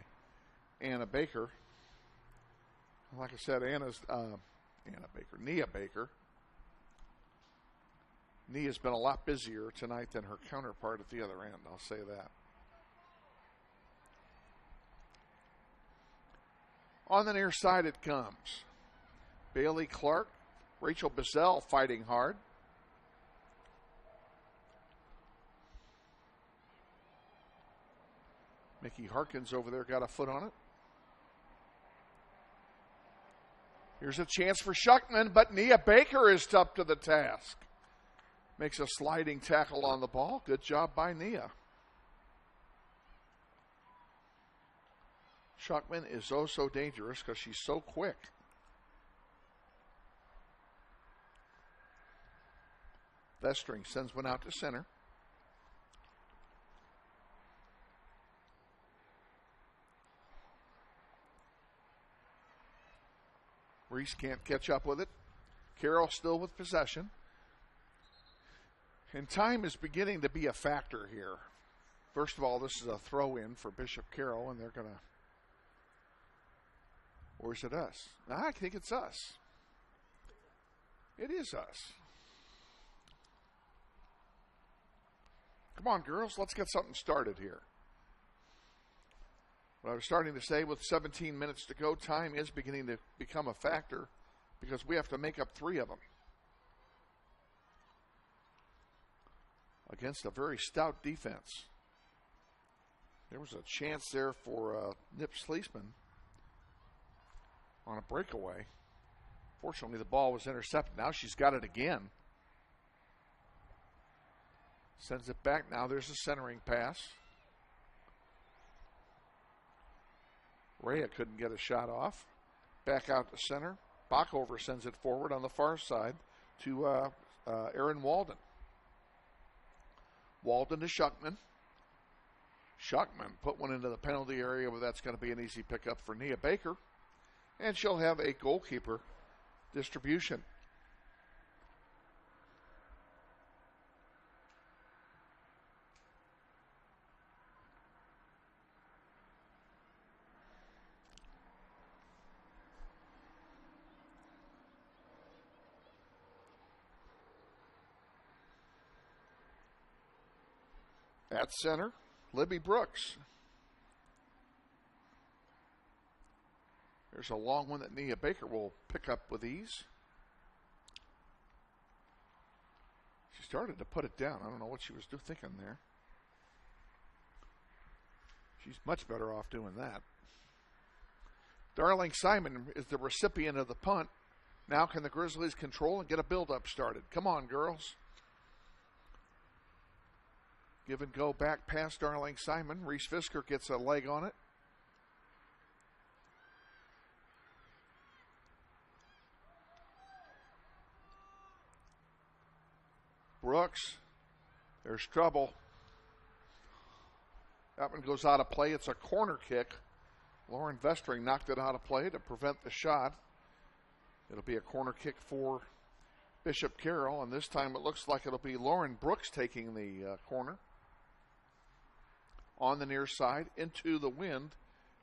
Anna Baker. Like I said, Nia Baker. Nia's been a lot busier tonight than her counterpart at the other end. I'll say that. On the near side it comes. Bailey Clark, Rachel Bazell fighting hard. Mickey Harkins over there got a foot on it. Here's a chance for Schuckman, but Nia Baker is up to the task. Makes a sliding tackle on the ball. Good job by Nia. Schuckman is oh so dangerous because she's so quick. Vestring sends one out to center. Reese can't catch up with it. Carroll still with possession. And time is beginning to be a factor here. First of all, this is a throw-in for Bishop Carroll, and they're going to... Or is it us? I think it's us. It is us. Come on, girls. Let's get something started here. What I was starting to say, with 17 minutes to go, time is beginning to become a factor because we have to make up 3 of them. Against a very stout defense. There was a chance there for Nip Sleesman on a breakaway. Fortunately, the ball was intercepted. Now she's got it again. Sends it back. Now there's a centering pass. Rhea couldn't get a shot off. Back out to center. Bachhover sends it forward on the far side to Aaron Walden. Walden to Schuckman. Schuckman put one into the penalty area, but that's going to be an easy pickup for Nia Baker. And she'll have a goalkeeper distribution. At center, Libby Brooks. There's a long one that Nia Baker will pick up with ease. She started to put it down. I don't know what she was thinking there. She's much better off doing that. Darling Simon is the recipient of the punt. Now can the Grizzlies control and get a build-up started? Come on, girls. Give and go back past Darling Simon. Reese Fisker gets a leg on it. Brooks, there's trouble. That one goes out of play. It's a corner kick. Lauren Vestring knocked it out of play to prevent the shot. It'll be a corner kick for Bishop Carroll, and this time it looks like it'll be Lauren Brooks taking the corner. On the near side, into the wind,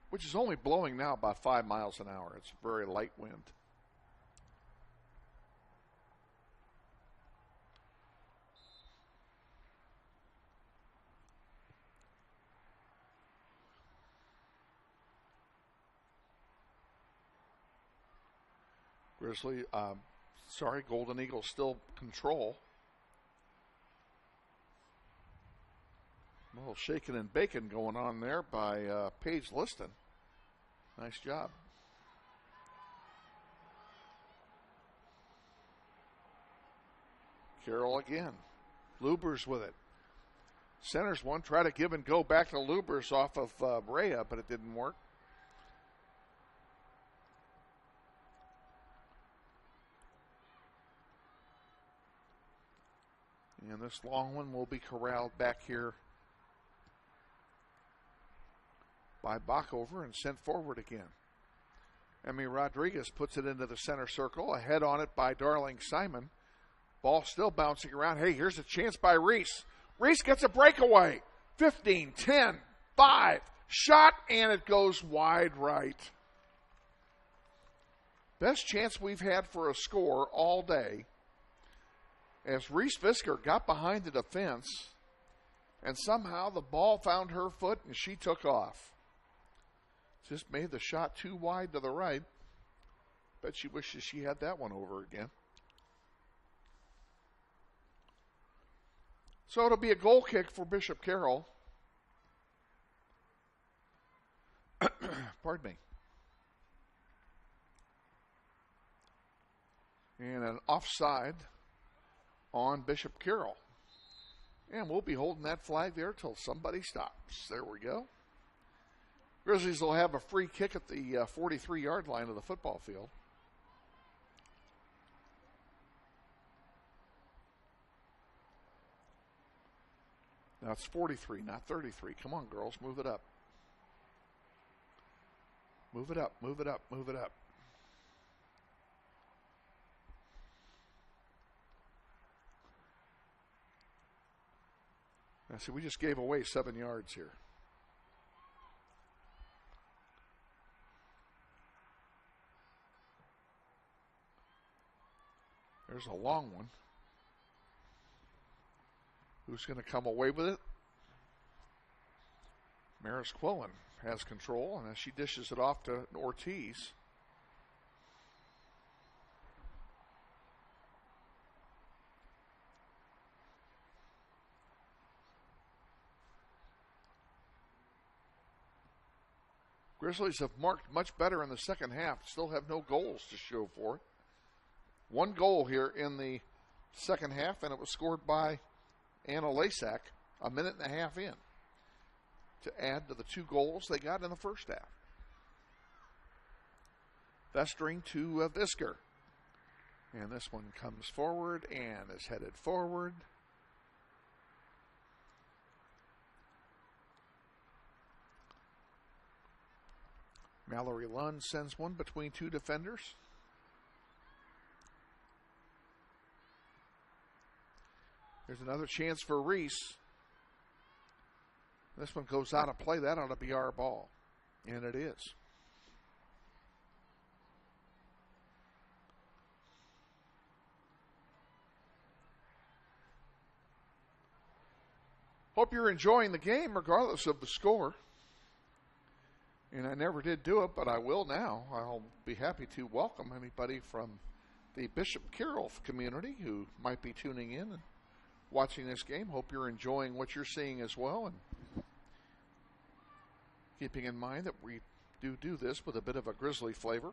which is only blowing now about 5 miles an hour. It's a very light wind. Golden Eagles still control. A little shaking and bacon going on there by Paige Liston. Nice job. Carroll again. Lubers with it. Centers one. Try to give and go back to Lubers off of Rhea, but it didn't work. And this long one will be corralled back here by Backover and sent forward again. Emmy Rodriguez puts it into the center circle. Ahead on it by Darling Simon. Ball still bouncing around. Hey, here's a chance by Reese. Reese gets a breakaway. 15, 10, 5. Shot, and it goes wide right. Best chance we've had for a score all day. As Reese Fisker got behind the defense, and somehow the ball found her foot and she took off. Just made the shot too wide to the right. Bet she wishes she had that one over again. So it'll be a goal kick for Bishop Carroll. Pardon me. And an offside on Bishop Carroll. And we'll be holding that flag there till somebody stops. There we go. Grizzlies will have a free kick at the 43-yard line of the football field. Now it's 43, not 33. Come on, girls, move it up. Move it up, move it up, move it up. Now, see, we just gave away 7 yards here. There's a long one. Who's going to come away with it? Maris Quillen has control, and as she dishes it off to Ortiz. Grizzlies have marked much better in the second half. Still have no goals to show for it. 1 goal here in the second half, and it was scored by Anna Lasak a minute and a half in to add to the 2 goals they got in the first half. Vestring to Visker. And this one comes forward and is headed forward. Mallory Lund sends one between 2 defenders. There's another chance for Reese. This one goes out of play. That ought to be our ball. And it is. Hope you're enjoying the game regardless of the score. And I never did do it, but I will now. I'll be happy to welcome anybody from the Bishop Carroll community who might be tuning in and watching this game. Hope you're enjoying what you're seeing as well. And keeping in mind that we do this with a bit of a Grizzly flavor.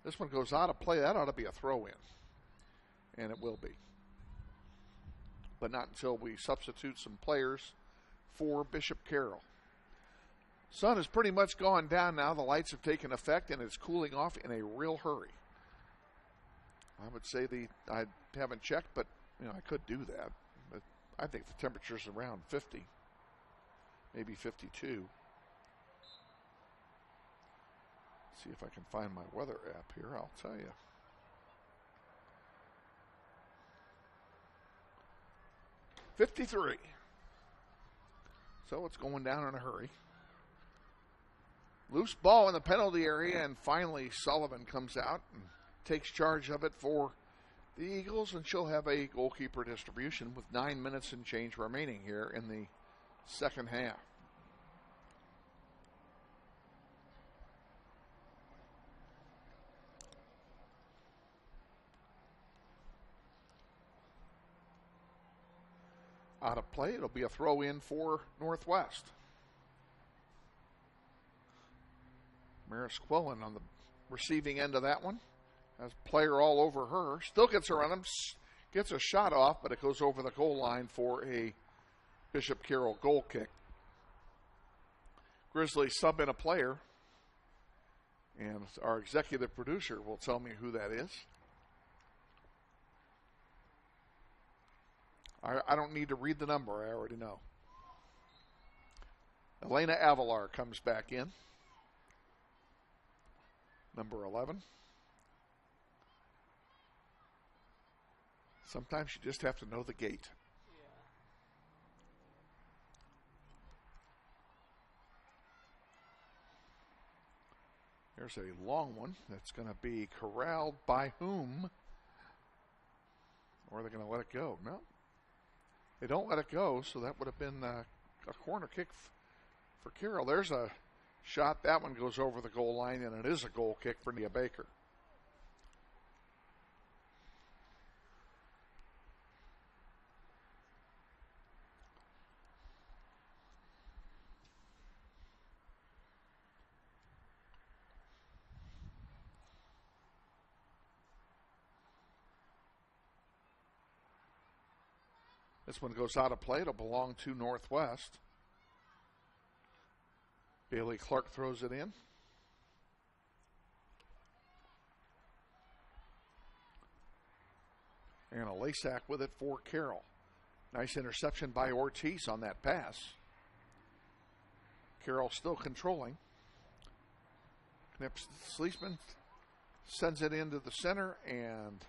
This one goes out of play. That ought to be a throw-in. And it will be. But not until we substitute some players for Bishop Carroll. Sun has pretty much gone down now. The lights have taken effect, and it's cooling off in a real hurry. I would say I haven't checked, but I could do that. But I think the temperature's around 50, maybe 52. See if I can find my weather app here. I'll tell you. .53. So it's going down in a hurry. Loose ball in the penalty area, and finally Sullivan comes out and takes charge of it for the Eagles, and she'll have a goalkeeper distribution with 9 minutes and change remaining here in the second half. Out of play, it'll be a throw in for Northwest. Maris Quillen on the receiving end of that one. Has player all over her. Still gets around him. Gets a shot off, but it goes over the goal line for a Bishop Carroll goal kick. Grizzlies sub in a player. And our executive producer will tell me who that is. I don't need to read the number. I already know. Elena Avalar comes back in. Number 11. Sometimes you just have to know the gate. There's a long one that's going to be corralled by whom? Or are they going to let it go? No. They don't let it go, so that would have been a corner kick for Carroll. There's a shot. That one goes over the goal line, and it is a goal kick for Nia Baker. This one goes out of play. It'll belong to Northwest. Bailey Clark throws it in. And a Lasack with it for Carroll. Nice interception by Ortiz on that pass. Carroll still controlling. Knips Sleesman sends it into the center, and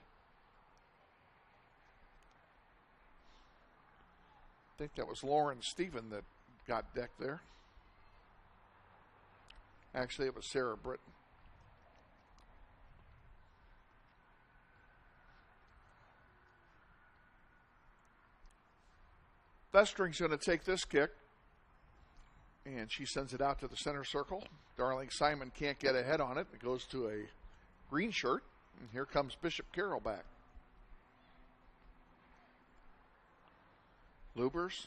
I think that was Lauren Stephen that got decked there. Actually, it was Sarah Britton. Vestring's going to take this kick, and she sends it out to the center circle. Darling Simon can't get ahead on it. It goes to a green shirt, and here comes Bishop Carroll back. Lubers.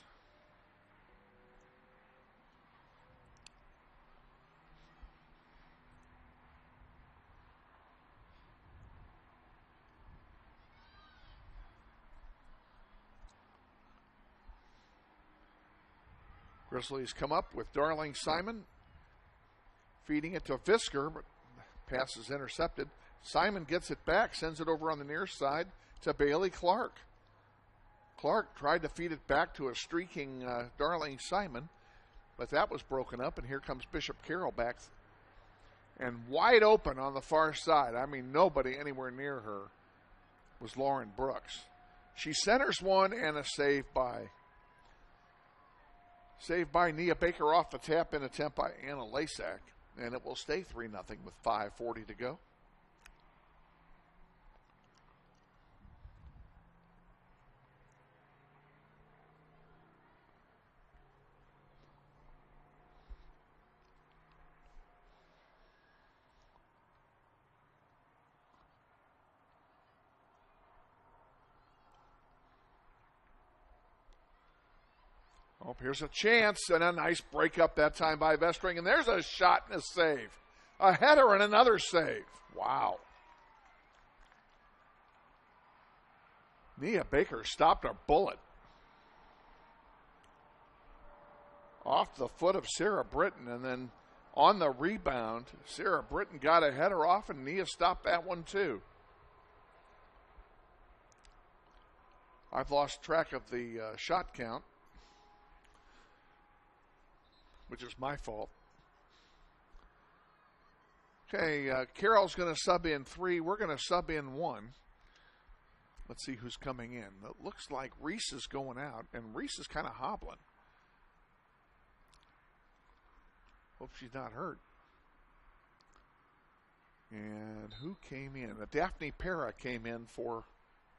Grizzlies come up with Darling Simon, feeding it to Fisker, but pass is intercepted. Simon gets it back, sends it over on the near side to Bailey Clark. Clark tried to feed it back to a streaking Darling Simon, but that was broken up, and here comes Bishop Carroll back. And wide open on the far side, I mean, nobody anywhere near her, was Lauren Brooks. She centers one, and a save by Nia Baker off the tap-in attempt by Anna Lasack, and it will stay 3-0 with 5:40 to go. Oh, here's a chance, and a nice break up that time by Vestring, and there's a shot and a save. A header and another save. Wow. Nia Baker stopped a bullet. Off the foot of Sarah Britton, and then on the rebound, Sarah Britton got a header off, and Nia stopped that one too. I've lost track of the shot count, which is my fault. Okay, Carroll's going to sub in 3. We're going to sub in 1. Let's see who's coming in. It looks like Reese is going out, and Reese is kind of hobbling. Hope she's not hurt. And who came in? Daphne Para came in for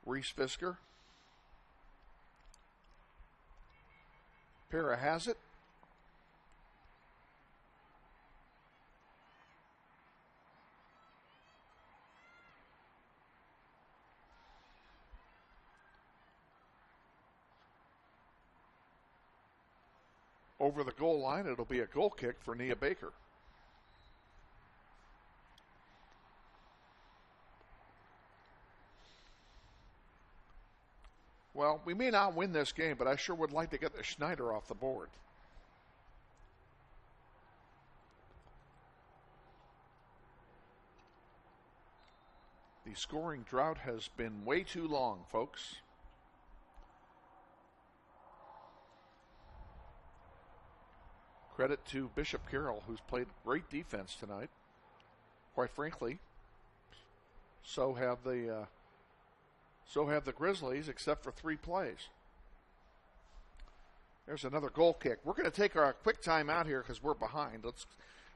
Reese Fisker. Para has it. Over the goal line, it'll be a goal kick for Nia Baker. Well, we may not win this game, but I sure would like to get the Schneider off the board. The scoring drought has been way too long, folks. Credit to Bishop Carroll, who's played great defense tonight. Quite frankly, so have the Grizzlies, except for 3 plays. There's another goal kick. We're going to take our quick time out here because we're behind.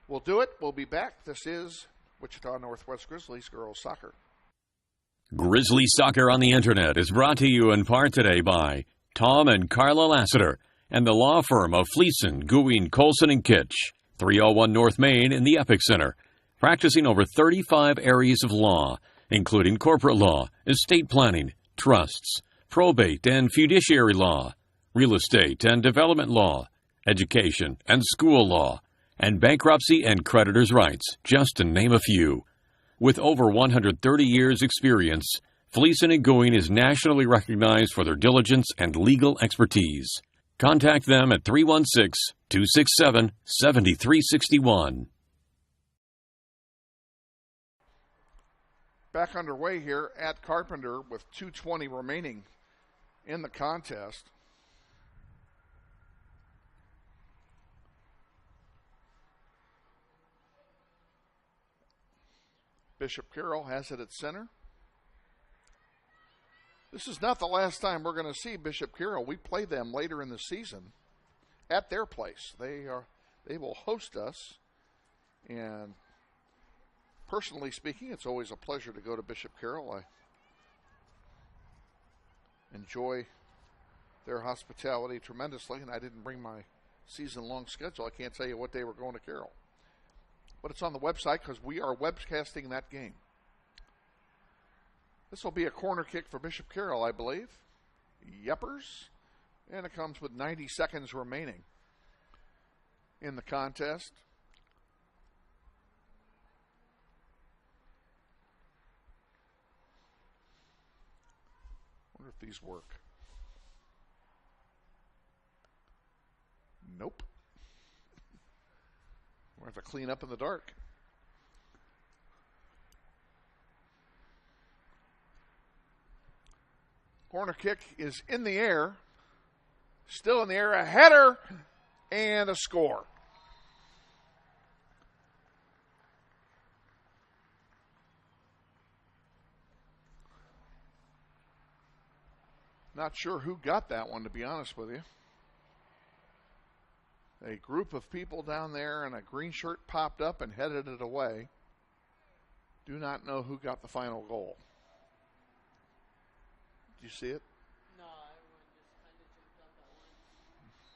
We'll do it. We'll be back. This is Wichita Northwest Grizzlies girls soccer. Grizzly Soccer on the Internet is brought to you in part today by Tom and Carla Lassiter and the law firm of Fleeson, Gouin, Colson, and Kitch, 301 North Main in the Epic Center, practicing over 35 areas of law, including corporate law, estate planning, trusts, probate and fiduciary law, real estate and development law, education and school law, and bankruptcy and creditors' rights, just to name a few. With over 130 years' experience, Fleeson & Gouin is nationally recognized for their diligence and legal expertise. Contact them at 316-267-7361. Back underway here at Carpenter with 2:20 remaining in the contest. Bishop Carroll has it at center. This is not the last time we're going to see Bishop Carroll. We play them later in the season at their place. They will host us, and personally speaking, it's always a pleasure to go to Bishop Carroll. I enjoy their hospitality tremendously, and I didn't bring my season-long schedule. I can't tell you what day we're going to Carroll. But it's on the website because we are webcasting that game. This will be a corner kick for Bishop Carroll, I believe. Yeppers. And it comes with 90 seconds remaining in the contest. Wonder if these work. Nope. We'll have to clean up in the dark. Corner kick is in the air. Still in the air. A header and a score. Not sure who got that one, to be honest with you. A group of people down there in a green shirt popped up and headed it away. Do not know who got the final goal. Did you see it? No, everyone just kind of jumped up at once.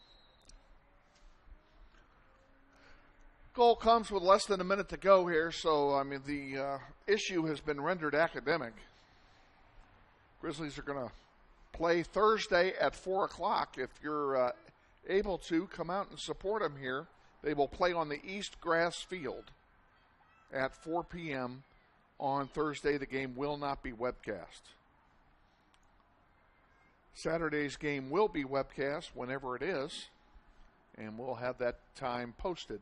Goal comes with less than a minute to go here, so I mean the issue has been rendered academic. Grizzlies are going to play Thursday at 4 o'clock. If able to, come out and support them here. They will play on the East Grass Field at 4 p.m. on Thursday. The game will not be webcast. Saturday's game will be webcast whenever it is, and we'll have that time posted.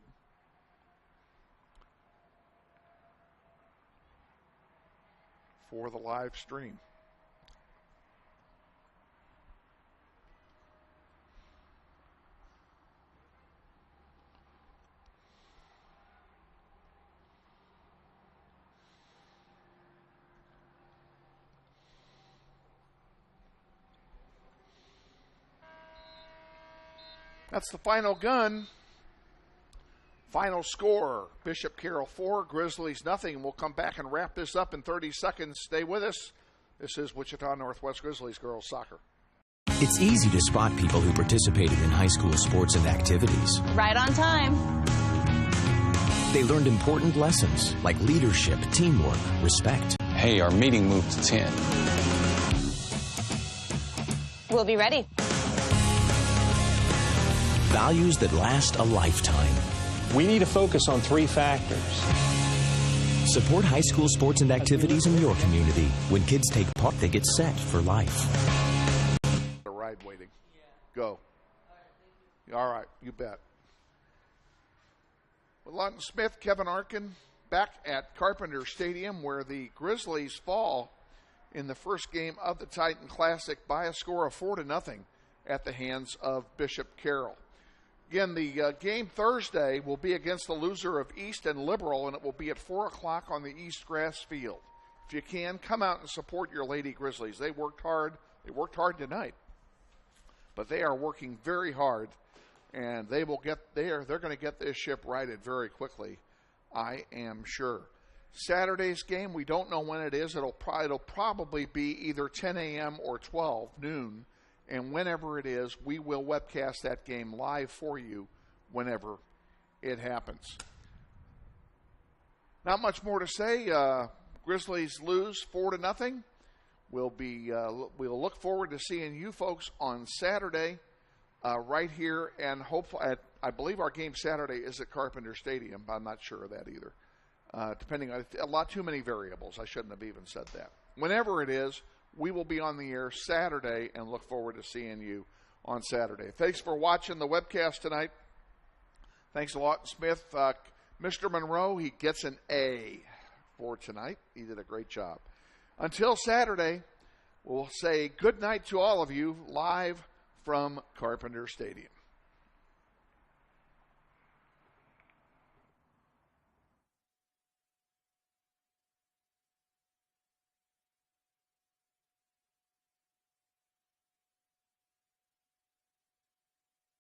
For the live stream. That's the final gun. Final score, Bishop Carroll 4, Grizzlies nothing. We'll come back and wrap this up in 30 seconds. Stay with us. This is Wichita Northwest Grizzlies girls soccer. It's easy to spot people who participated in high school sports and activities. Right on time. They learned important lessons like leadership, teamwork, respect. Hey, our meeting moved to 10. We'll be ready. Values that last a lifetime. We need to focus on 3 factors. Support high school sports and activities in your community. When kids take part, they get set for life. A ride waiting. Go. All right, you bet. With Landon Smith, Kevin Arkin, back at Carpenter Stadium, where the Grizzlies fall in the first game of the Titan Classic by a score of 4-0 at the hands of Bishop Carroll. Again, the game Thursday will be against the loser of East and Liberal, and it will be at 4 o'clock on the East Grass Field. If you can, come out and support your Lady Grizzlies. They worked hard. They worked hard tonight, but they are working very hard, and they will get there. They're going to get this ship righted very quickly, I am sure. Saturday's game, we don't know when it is. It'll probably be either 10 a.m. or 12 noon. And whenever it is, we will webcast that game live for you whenever it happens. Not much more to say. Grizzlies lose 4-0. We'll look forward to seeing you folks on Saturday right here, and hopefully, I believe our game Saturday is at Carpenter Stadium. I'm not sure of that either. Depending on a lot too many variables. I shouldn't have even said that. Whenever it is, we will be on the air Saturday and look forward to seeing you on Saturday. Thanks for watching the webcast tonight. Thanks a lot, Smith. Mr. Monroe, he gets an A for tonight. He did a great job. Until Saturday, we'll say good night to all of you live from Carpenter Stadium.